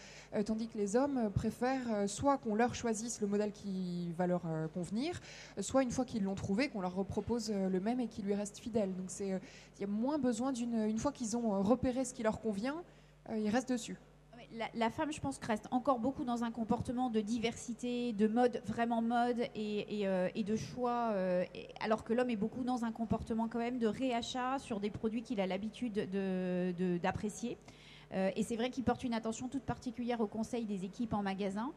tandis que les hommes préfèrent soit qu'on leur choisisse le modèle qui va leur convenir, soit une fois qu'ils l'ont trouvé, qu'on leur repropose le même et qui lui reste fidèle. Donc il y a moins besoin une fois qu'ils ont repéré ce qui leur convient, ils restent dessus. La femme, je pense, reste encore beaucoup dans un comportement de diversité, de mode, vraiment mode et de choix, alors que l'homme est beaucoup dans un comportement quand même de réachat sur des produits qu'il a l'habitude d'apprécier. Et c'est vrai qu'il porte une attention toute particulière au conseil des équipes en magasin,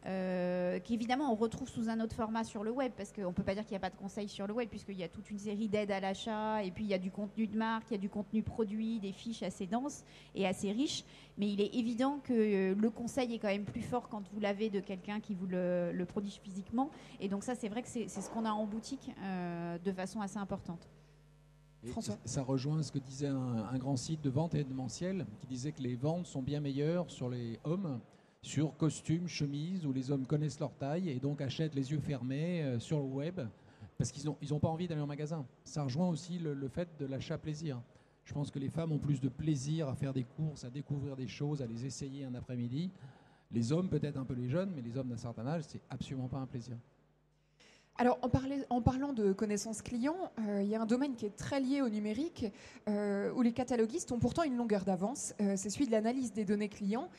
qu'évidemment on retrouve sous un autre format sur le web, parce qu'on ne peut pas dire qu'il n'y a pas de conseil sur le web, puisqu'il y a toute une série d'aides à l'achat, et puis il y a du contenu de marque, il y a du contenu produit, des fiches assez denses et assez riches. Mais il est évident que le conseil est quand même plus fort quand vous l'avez de quelqu'un qui vous le prodige physiquement. Et donc ça, c'est vrai que c'est ce qu'on a en boutique de façon assez importante. François. Ça rejoint ce que disait un grand site de vente événementielle qui disait que les ventes sont bien meilleures sur les hommes, sur costumes, chemises, où les hommes connaissent leur taille et donc achètent les yeux fermés sur le web parce qu'ils n'ont pas envie d'aller en magasin. Ça rejoint aussi le fait de l'achat plaisir. Je pense que les femmes ont plus de plaisir à faire des courses, à découvrir des choses, à les essayer un après-midi. Les hommes, peut-être un peu les jeunes, mais les hommes d'un certain âge, c'est absolument pas un plaisir. Alors, en parlant de connaissance client, il y a un domaine qui est très lié au numérique, où les cataloguistes ont pourtant une longueur d'avance. C'est celui de l'analyse des données clients.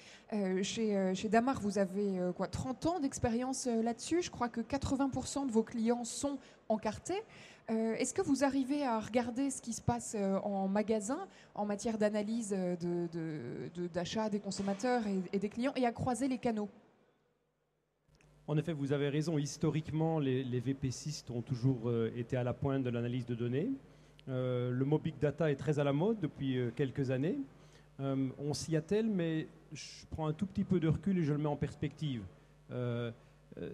Chez Damar, vous avez 30 ans d'expérience là-dessus. Je crois que 80% de vos clients sont encartés. Est-ce que vous arrivez à regarder ce qui se passe en magasin en matière d'analyse d'achat des consommateurs et des clients, et à croiser les canaux ? En effet, vous avez raison. Historiquement, les VPCistes ont toujours été à la pointe de l'analyse de données. Le mot Big Data est très à la mode depuis quelques années. On s'y attelle, mais je prends un tout petit peu de recul et je le mets en perspective.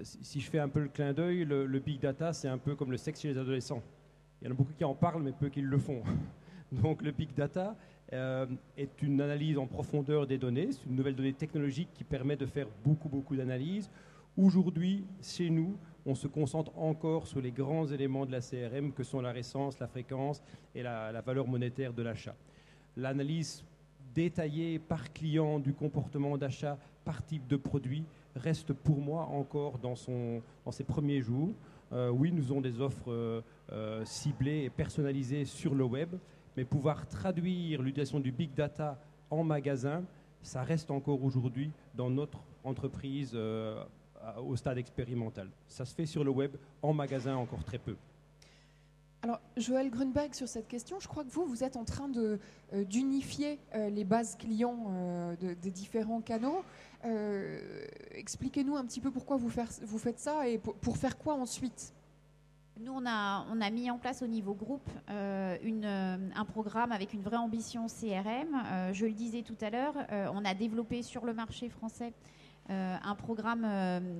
Si je fais un peu le clin d'œil, le Big Data, c'est un peu comme le sexe chez les adolescents. Il y en a beaucoup qui en parlent, mais peu qui le font. Donc le Big Data est une analyse en profondeur des données. C'est une nouvelle donnée technologique qui permet de faire beaucoup d'analyses. Aujourd'hui, chez nous, on se concentre encore sur les grands éléments de la CRM que sont la récence, la fréquence et la valeur monétaire de l'achat. L'analyse détaillée par client du comportement d'achat par type de produit reste pour moi encore dans ses premiers jours. Oui, nous avons des offres ciblées et personnalisées sur le web, mais pouvoir traduire l'utilisation du big data en magasin, ça reste encore aujourd'hui dans notre entreprise au stade expérimental. Ça se fait sur le web, en magasin encore très peu. Alors, Joël Grunberg, sur cette question, je crois que vous êtes en train d'unifier les bases clients des différents canaux. Expliquez-nous un petit peu pourquoi vous faites ça et pour faire quoi ensuite ? Nous, on a mis en place au niveau groupe un programme avec une vraie ambition CRM. Je le disais tout à l'heure, on a développé sur le marché français un programme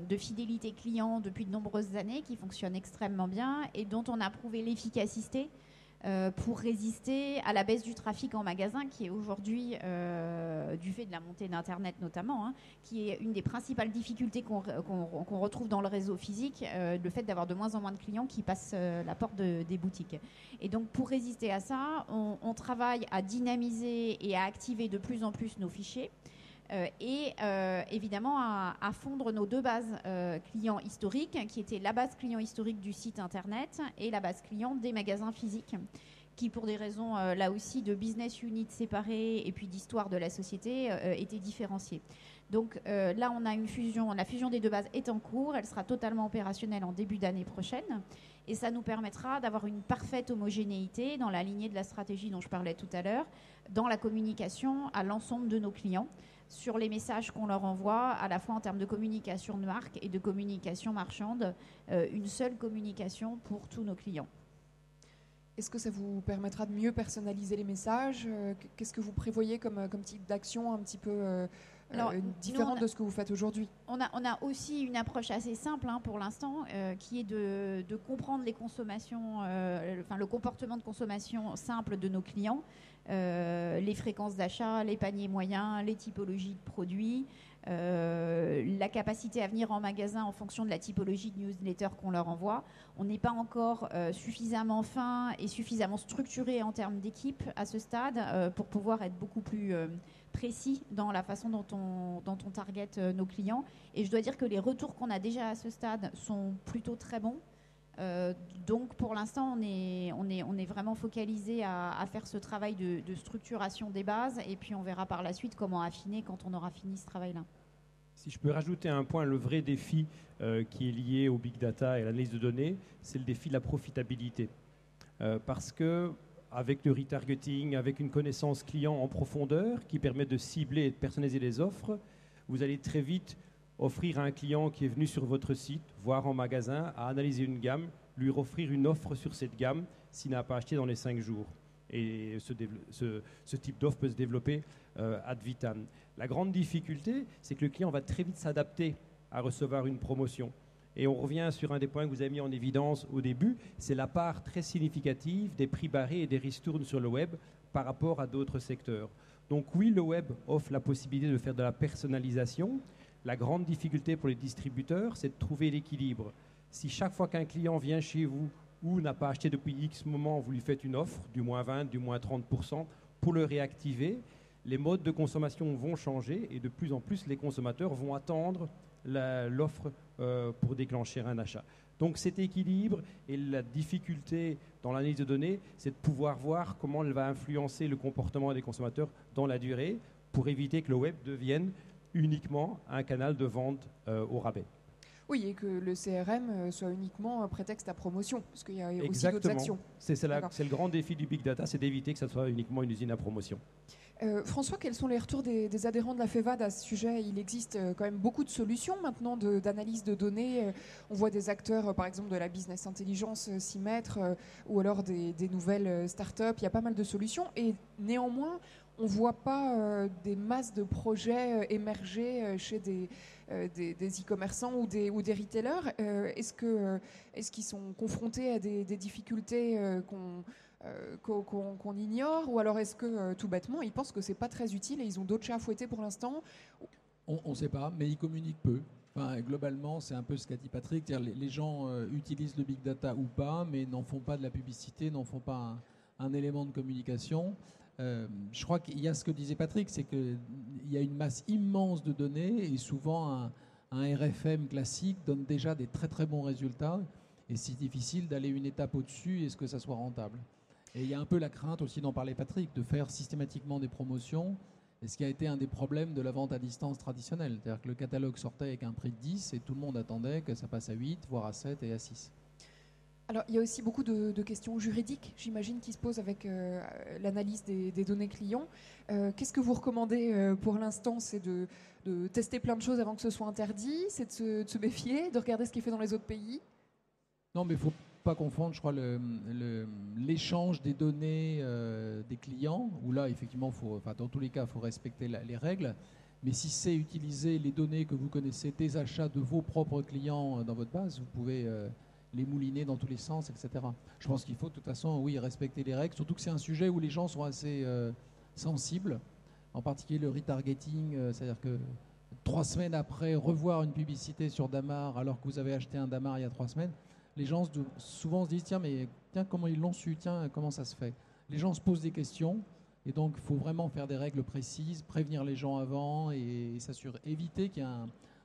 de fidélité client depuis de nombreuses années qui fonctionne extrêmement bien et dont on a prouvé l'efficacité pour résister à la baisse du trafic en magasin qui est aujourd'hui, du fait de la montée d'Internet notamment, qui est une des principales difficultés qu'on retrouve dans le réseau physique, le fait d'avoir de moins en moins de clients qui passent la porte des boutiques. Et donc pour résister à ça, on travaille à dynamiser et à activer de plus en plus nos fichiers. Et évidemment à fondre nos deux bases clients historiques, qui étaient la base client historique du site internet et la base client des magasins physiques, qui pour des raisons là aussi de business unit séparées et puis d'histoire de la société étaient différenciées. Donc là on a une fusion, la fusion des deux bases est en cours, elle sera totalement opérationnelle en début d'année prochaine et ça nous permettra d'avoir une parfaite homogénéité dans la lignée de la stratégie dont je parlais tout à l'heure, dans la communication à l'ensemble de nos clients, sur les messages qu'on leur envoie, à la fois en termes de communication de marque et de communication marchande, une seule communication pour tous nos clients. Est-ce que ça vous permettra de mieux personnaliser les messages? Qu'est-ce que vous prévoyez comme type d'action un petit peu différente de ce que vous faites aujourd'hui? On a aussi une approche assez simple pour l'instant, qui est de comprendre les consommations, le comportement de consommation simple de nos clients, les fréquences d'achat, les paniers moyens, les typologies de produits, la capacité à venir en magasin en fonction de la typologie de newsletter qu'on leur envoie. On n'est pas encore suffisamment fin et suffisamment structuré en termes d'équipe à ce stade pour pouvoir être beaucoup plus précis dans la façon dont on target nos clients. Et je dois dire que les retours qu'on a déjà à ce stade sont plutôt très bons. Donc pour l'instant, on est vraiment focalisé à faire ce travail de structuration des bases, et puis on verra par la suite comment affiner quand on aura fini ce travail-là. Si je peux rajouter un point, le vrai défi qui est lié au big data et à l'analyse de données, c'est le défi de la profitabilité. Parce que avec le retargeting, avec une connaissance client en profondeur qui permet de cibler et de personnaliser les offres, vous allez très vite offrir à un client qui est venu sur votre site, voire en magasin, à analyser une gamme, lui offrir une offre sur cette gamme s'il n'a pas acheté dans les 5 jours. Et ce type d'offre peut se développer ad vitam. La grande difficulté, c'est que le client va très vite s'adapter à recevoir une promotion. Et on revient sur un des points que vous avez mis en évidence au début, c'est la part très significative des prix barrés et des ristournes sur le web par rapport à d'autres secteurs. Donc oui, le web offre la possibilité de faire de la personnalisation. La grande difficulté pour les distributeurs, c'est de trouver l'équilibre. Si chaque fois qu'un client vient chez vous ou n'a pas acheté depuis X moment, vous lui faites une offre du moins 20, du moins 30% pour le réactiver, les modes de consommation vont changer et de plus en plus les consommateurs vont attendre l'offre pour déclencher un achat. Donc cet équilibre et la difficulté dans l'analyse de données, c'est de pouvoir voir comment elle va influencer le comportement des consommateurs dans la durée pour éviter que le web devienne uniquement un canal de vente au rabais. Oui, et que le CRM soit uniquement un prétexte à promotion, parce qu'il y a aussi d'autres actions. C'est le grand défi du big data, c'est d'éviter que ça soit uniquement une usine à promotion. François, quels sont les retours des adhérents de la FEVAD à ce sujet? Il existe quand même beaucoup de solutions maintenant d'analyse de données. On voit des acteurs, par exemple de la business intelligence, s'y mettre, ou alors des nouvelles startups. Il y a pas mal de solutions. Et néanmoins, on ne voit pas des masses de projets émerger chez des e-commerçants ou des retailers. Est-ce qu'ils sont confrontés à des difficultés qu'on ignore, ou alors est-ce que tout bêtement ils pensent que c'est pas très utile et ils ont d'autres chats à fouetter pour l'instant? On ne sait pas, mais ils communiquent peu. Enfin, globalement, c'est un peu ce qu'a dit Patrick. Les gens utilisent le big data ou pas, mais n'en font pas de la publicité, n'en font pas un élément de communication. Je crois qu'il y a ce que disait Patrick, c'est qu'il y a une masse immense de données et souvent un RFM classique donne déjà des très très bons résultats et c'est difficile d'aller une étape au-dessus et ce que ça soit rentable. Et il y a un peu la crainte aussi, d'en parler Patrick, de faire systématiquement des promotions, et ce qui a été un des problèmes de la vente à distance traditionnelle. C'est-à-dire que le catalogue sortait avec un prix de 10 et tout le monde attendait que ça passe à 8, voire à 7 et à 6. Alors, il y a aussi beaucoup de questions juridiques, j'imagine, qui se posent avec l'analyse des données clients. Qu'est-ce que vous recommandez pour l'instant? C'est de tester plein de choses avant que ce soit interdit? C'est de se méfier, de regarder ce qui est fait dans les autres pays? Non, mais il ne faut pas confondre, je crois, l'échange des données des clients, où là, effectivement, dans tous les cas, il faut respecter les règles. Mais si c'est utiliser les données que vous connaissez des achats de vos propres clients dans votre base, vous pouvez les mouliner dans tous les sens, etc. Je pense qu'il faut, de toute façon, oui, respecter les règles, surtout que c'est un sujet où les gens sont assez sensibles, en particulier le retargeting, c'est-à-dire que 3 semaines après, revoir une publicité sur Damar alors que vous avez acheté un Damar il y a 3 semaines, les gens souvent se disent tiens, comment ils l'ont su, tiens, comment ça se fait? Les gens se posent des questions et donc il faut vraiment faire des règles précises, prévenir les gens avant et s'assurer, éviter qu'il y ait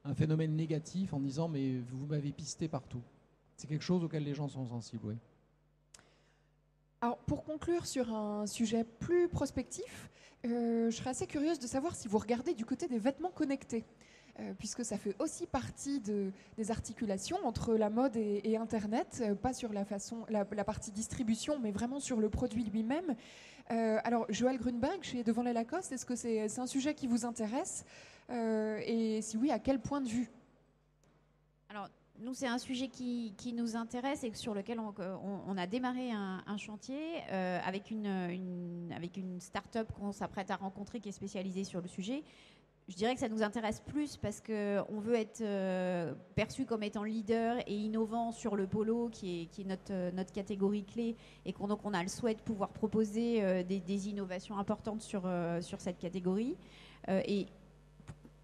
un phénomène négatif en disant mais vous m'avez pisté partout. C'est quelque chose auquel les gens sont sensibles, oui. Alors, pour conclure sur un sujet plus prospectif, je serais assez curieuse de savoir si vous regardez du côté des vêtements connectés. puisque ça fait aussi partie des articulations entre la mode et Internet, pas sur la partie distribution, mais vraiment sur le produit lui-même. Alors, Joël Grunberg, chez Devant les Lacoste, est-ce que c'est un sujet qui vous intéresse et si oui, à quel point de vue? Alors, nous, c'est un sujet qui nous intéresse et sur lequel on a démarré un chantier avec une start-up qu'on s'apprête à rencontrer qui est spécialisée sur le sujet. Je dirais que ça nous intéresse plus parce qu'on veut être perçu comme étant leader et innovant sur le polo qui est notre catégorie clé et donc on a le souhait de pouvoir proposer des innovations importantes sur cette catégorie et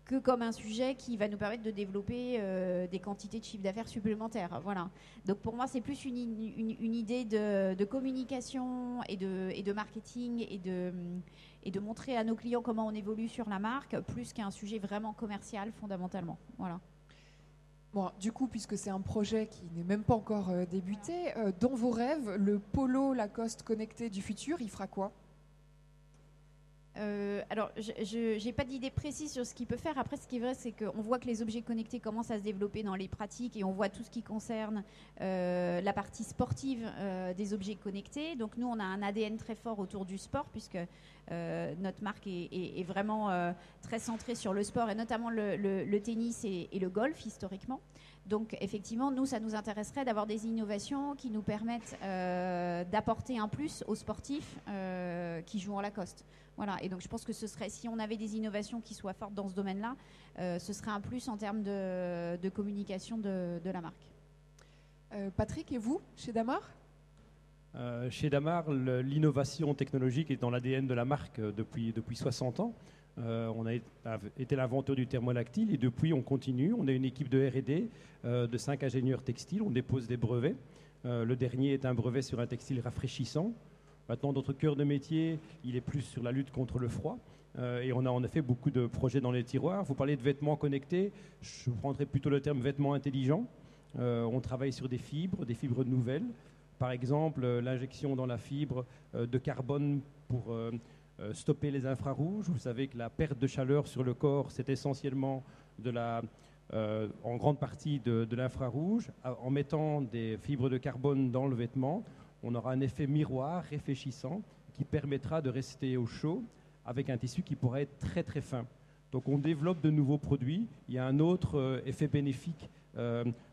que comme un sujet qui va nous permettre de développer des quantités de chiffre d'affaires supplémentaires. Voilà. Donc pour moi, c'est plus une idée de communication et de marketing et de montrer à nos clients comment on évolue sur la marque, plus qu'un sujet vraiment commercial fondamentalement. Voilà. Bon, du coup, puisque c'est un projet qui n'est même pas encore débuté, dans vos rêves, le polo Lacoste connecté du futur, il fera quoi ? Alors, je n'ai pas d'idée précise sur ce qu'il peut faire. Après, ce qui est vrai, c'est qu'on voit que les objets connectés commencent à se développer dans les pratiques et on voit tout ce qui concerne la partie sportive des objets connectés. Donc, nous, on a un ADN très fort autour du sport puisque notre marque est vraiment très centrée sur le sport et notamment le tennis et le golf historiquement. Donc, effectivement, nous, ça nous intéresserait d'avoir des innovations qui nous permettent d'apporter un plus aux sportifs qui jouent en Lacoste. Voilà. Et donc, je pense que ce serait, si on avait des innovations qui soient fortes dans ce domaine-là, ce serait un plus en termes de communication de la marque. Patrick, et vous, chez Damar ? Chez Damar, l'innovation technologique est dans l'ADN de la marque depuis 60 ans. On a été l'inventeur du thermolactyle et depuis on continue. On a une équipe de R&D de 5 ingénieurs textiles. On dépose des brevets. Le dernier est un brevet sur un textile rafraîchissant. Maintenant, notre cœur de métier, il est plus sur la lutte contre le froid. Et on a en effet beaucoup de projets dans les tiroirs. Vous parlez de vêtements connectés. Je prendrais plutôt le terme vêtements intelligents. On travaille sur des fibres nouvelles. Par exemple, l'injection dans la fibre de carbone pour stopper les infrarouges. Vous savez que la perte de chaleur sur le corps, c'est essentiellement en grande partie de l'infrarouge. En mettant des fibres de carbone dans le vêtement, on aura un effet miroir réfléchissant qui permettra de rester au chaud avec un tissu qui pourrait être très très fin. Donc on développe de nouveaux produits. Il y a un autre effet bénéfique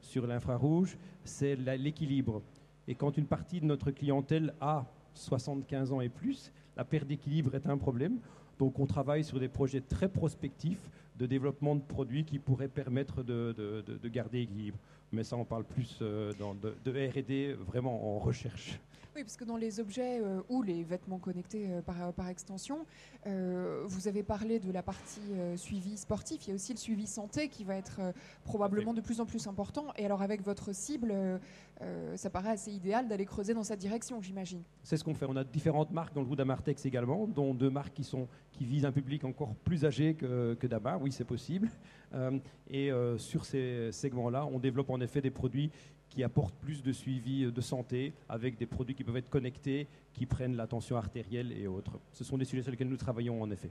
sur l'infrarouge, c'est l'équilibre. Et quand une partie de notre clientèle a 75 ans et plus, la perte d'équilibre est un problème. Donc on travaille sur des projets très prospectifs de développement de produits qui pourraient permettre de garder l'équilibre. Mais ça, on parle plus de R&D vraiment en recherche. Oui, parce que dans les objets ou les vêtements connectés par extension, vous avez parlé de la partie suivi sportif. Il y a aussi le suivi santé qui va être probablement de plus en plus important. Et alors avec votre cible, ça paraît assez idéal d'aller creuser dans cette direction, j'imagine. C'est ce qu'on fait. On a différentes marques dans le groupe Damartex également, dont 2 marques qui visent un public encore plus âgé que Damar. Oui, c'est possible. Et sur ces segments-là, on développe en effet des produits qui apportent plus de suivi de santé avec des produits qui peuvent être connectés, qui prennent la tension artérielle et autres. Ce sont des sujets sur lesquels nous travaillons en effet.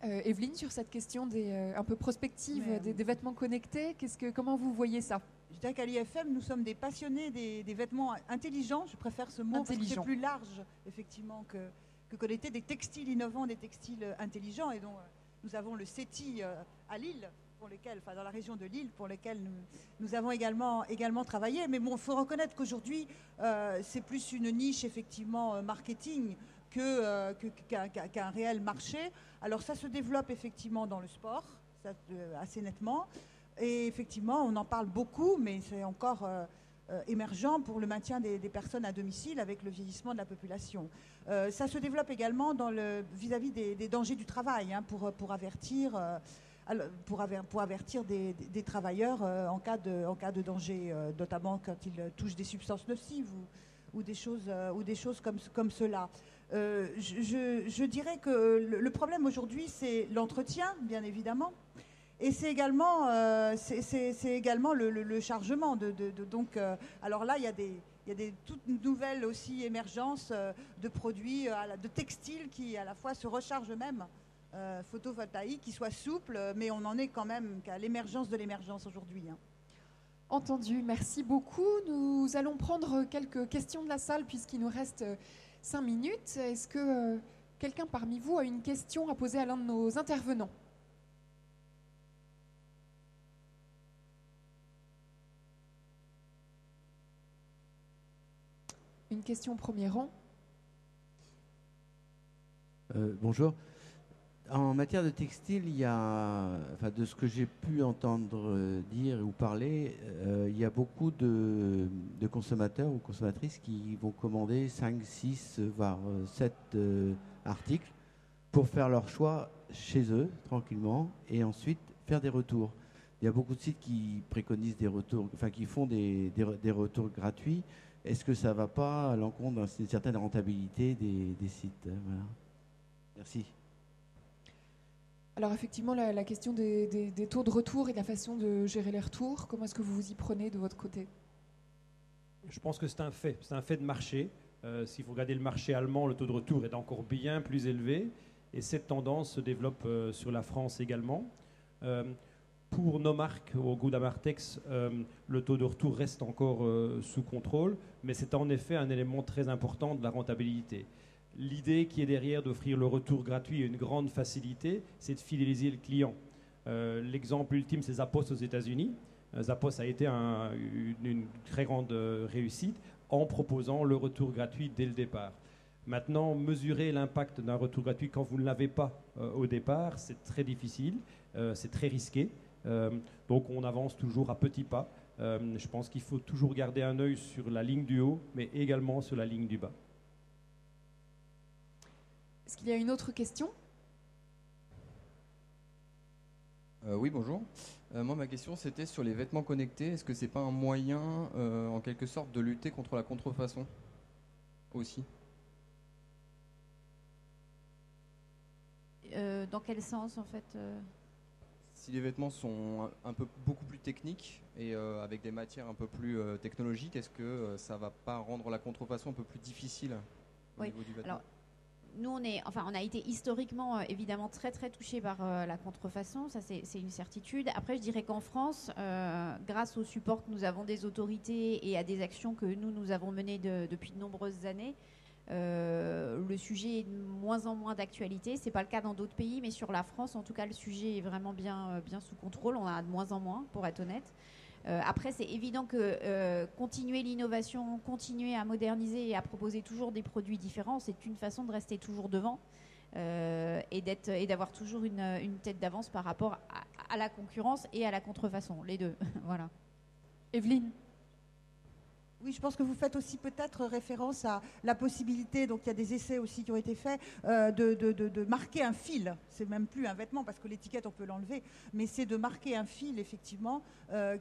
Evelyne, sur cette question un peu prospective des vêtements connectés, comment vous voyez ça ? Je dirais qu'à l'IFM, nous sommes des passionnés des vêtements intelligents. Je préfère ce mot parce que c'est plus large, effectivement, que connecter, des textiles innovants, des textiles intelligents. Et donc, nous avons le CETI à Lille, dans la région de Lille, pour lesquels nous avons également travaillé. Mais bon, il faut reconnaître qu'aujourd'hui, c'est plus une niche, effectivement, marketing qu'un réel marché. Alors, ça se développe, effectivement, dans le sport, assez nettement. Et effectivement, on en parle beaucoup, mais c'est encore émergent pour le maintien des personnes à domicile avec le vieillissement de la population. Ça se développe également vis-à-vis des dangers du travail, pour avertir des travailleurs en cas de danger, notamment quand ils touchent des substances nocives ou des choses comme cela. Je dirais que le problème aujourd'hui, c'est l'entretien, bien évidemment, et c'est également le chargement. Donc, alors là, il y a des toutes nouvelles aussi émergences de produits, de textiles qui à la fois se rechargent eux-mêmes photovoltaïque qui soit souple, mais on en est quand même qu'à l'émergence de l'émergence aujourd'hui. Entendu, merci beaucoup. Nous allons prendre quelques questions de la salle puisqu'il nous reste 5 minutes. Est-ce que quelqu'un parmi vous a une question à poser à l'un de nos intervenants ? Une question au premier rang. Bonjour. En matière de textile, il y a, enfin, de ce que j'ai pu entendre dire ou parler, il y a beaucoup de consommateurs ou consommatrices qui vont commander 5, 6, voire 7 articles pour faire leur choix chez eux, tranquillement, et ensuite faire des retours. Il y a beaucoup de sites qui préconisent des retours, enfin qui font des retours gratuits. Est-ce que ça ne va pas à l'encontre d'une certaine rentabilité des sites, voilà. Merci. Alors effectivement, la question des taux de retour et de la façon de gérer les retours, comment est-ce que vous vous y prenez de votre côté ? Je pense que c'est un fait de marché. Si vous regardez le marché allemand, le taux de retour est encore bien plus élevé et cette tendance se développe sur la France également. Pour nos marques, au goût d'Amartex, le taux de retour reste encore sous contrôle, mais c'est en effet un élément très important de la rentabilité. L'idée qui est derrière d'offrir le retour gratuit et une grande facilité, c'est de fidéliser le client. L'exemple ultime, c'est Zappos aux États-Unis. Zappos a été une très grande réussite en proposant le retour gratuit dès le départ. Maintenant, mesurer l'impact d'un retour gratuit quand vous ne l'avez pas au départ, c'est très difficile, c'est très risqué. Donc on avance toujours à petits pas. Je pense qu'il faut toujours garder un œil sur la ligne du haut, mais également sur la ligne du bas. Est-ce qu'il y a une autre question ? Oui, bonjour. Moi, ma question, c'était sur les vêtements connectés. Est-ce que c'est pas un moyen, en quelque sorte, de lutter contre la contrefaçon aussi ? Dans quel sens, en fait Si les vêtements sont beaucoup plus techniques et avec des matières un peu plus technologiques, est-ce que ça va pas rendre la contrefaçon un peu plus difficile au niveau du vêtement ? Alors, nous, on a été historiquement évidemment très très touchés par la contrefaçon, ça c'est une certitude. Après, je dirais qu'en France, grâce au support que nous avons des autorités et à des actions que nous avons menées depuis de nombreuses années, le sujet est de moins en moins d'actualité. C'est pas le cas dans d'autres pays, mais sur la France, en tout cas, le sujet est vraiment bien sous contrôle. On en a de moins en moins, pour être honnête. Après, c'est évident que continuer l'innovation, continuer à moderniser et à proposer toujours des produits différents, c'est une façon de rester toujours devant et d'avoir toujours une tête d'avance par rapport à la concurrence et à la contrefaçon, les deux. Voilà. Evelyne ? Oui, je pense que vous faites aussi peut-être référence à la possibilité, donc il y a des essais aussi qui ont été faits, de marquer un fil. C'est même plus un vêtement parce que l'étiquette on peut l'enlever, mais c'est de marquer un fil effectivement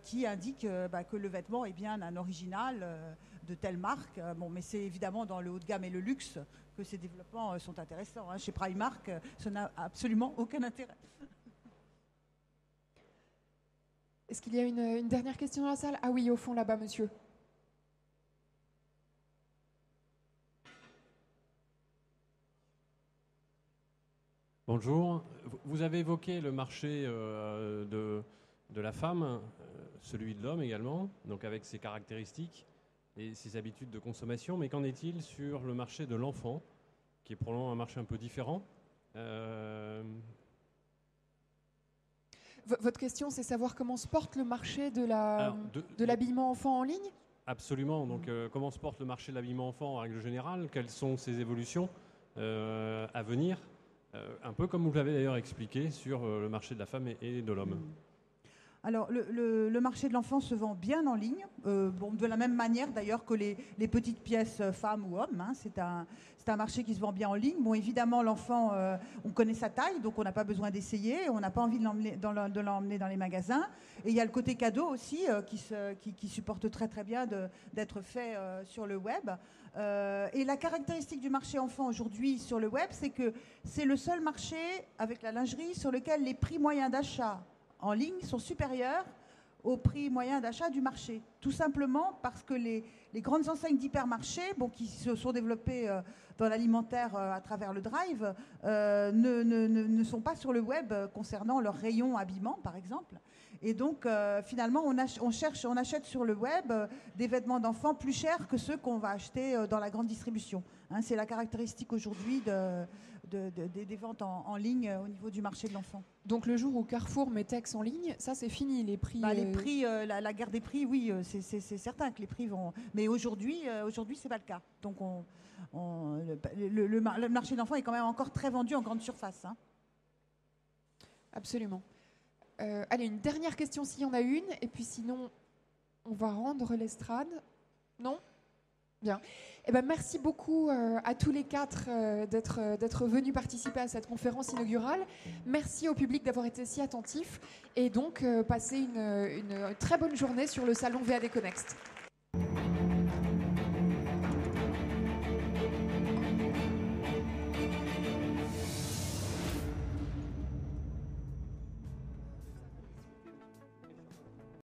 qui indique que le vêtement est bien un original de telle marque. Bon, mais c'est évidemment dans le haut de gamme et le luxe que ces développements sont intéressants. Chez Primark, ça n'a absolument aucun intérêt. Est-ce qu'il y a une dernière question dans la salle ? Ah oui, au fond là-bas, monsieur. Bonjour. Vous avez évoqué le marché de la femme, celui de l'homme également, donc avec ses caractéristiques et ses habitudes de consommation. Mais qu'en est-il sur le marché de l'enfant, qui est probablement un marché un peu différent Votre question, c'est savoir comment se porte le marché de l'habillement enfant en ligne ? Absolument. Donc, comment se porte le marché de l'habillement enfant en règle générale ? Quelles sont ses évolutions à venir ? Un peu comme vous l'avez d'ailleurs expliqué sur le marché de la femme et de l'homme. Alors, le marché de l'enfant se vend bien en ligne, de la même manière d'ailleurs que les petites pièces femmes ou hommes. C'est un marché qui se vend bien en ligne. Bon, évidemment, l'enfant, on connaît sa taille, donc on n'a pas besoin d'essayer. On n'a pas envie de l'emmener dans les magasins. Et il y a le côté cadeau aussi qui supporte très très bien d'être fait sur le web. Et la caractéristique du marché enfant aujourd'hui sur le web, c'est que c'est le seul marché avec la lingerie sur lequel les prix moyens d'achat en ligne sont supérieurs au prix moyen d'achat du marché. Tout simplement parce que les grandes enseignes d'hypermarchés, qui se sont développées dans l'alimentaire à travers le drive, ne sont pas sur le web concernant leurs rayons habillement, par exemple. Et donc, finalement, on achète sur le web des vêtements d'enfants plus chers que ceux qu'on va acheter dans la grande distribution. Hein, c'est la caractéristique aujourd'hui des ventes en ligne au niveau du marché de l'enfant. Donc le jour où Carrefour met Tex en ligne, ça c'est fini, les prix... Les prix, la guerre des prix, oui, c'est certain que les prix vont... Mais aujourd'hui, c'est pas le cas. Donc le marché de l'enfant est quand même encore très vendu en grande surface. Hein. Absolument. Allez, une dernière question s'il y en a une, et puis sinon, on va rendre l'estrade. Non ? Bien. Eh ben, merci beaucoup à tous les quatre d'être venus participer à cette conférence inaugurale. Merci au public d'avoir été si attentif. Et donc, passez une très bonne journée sur le salon VAD Connext.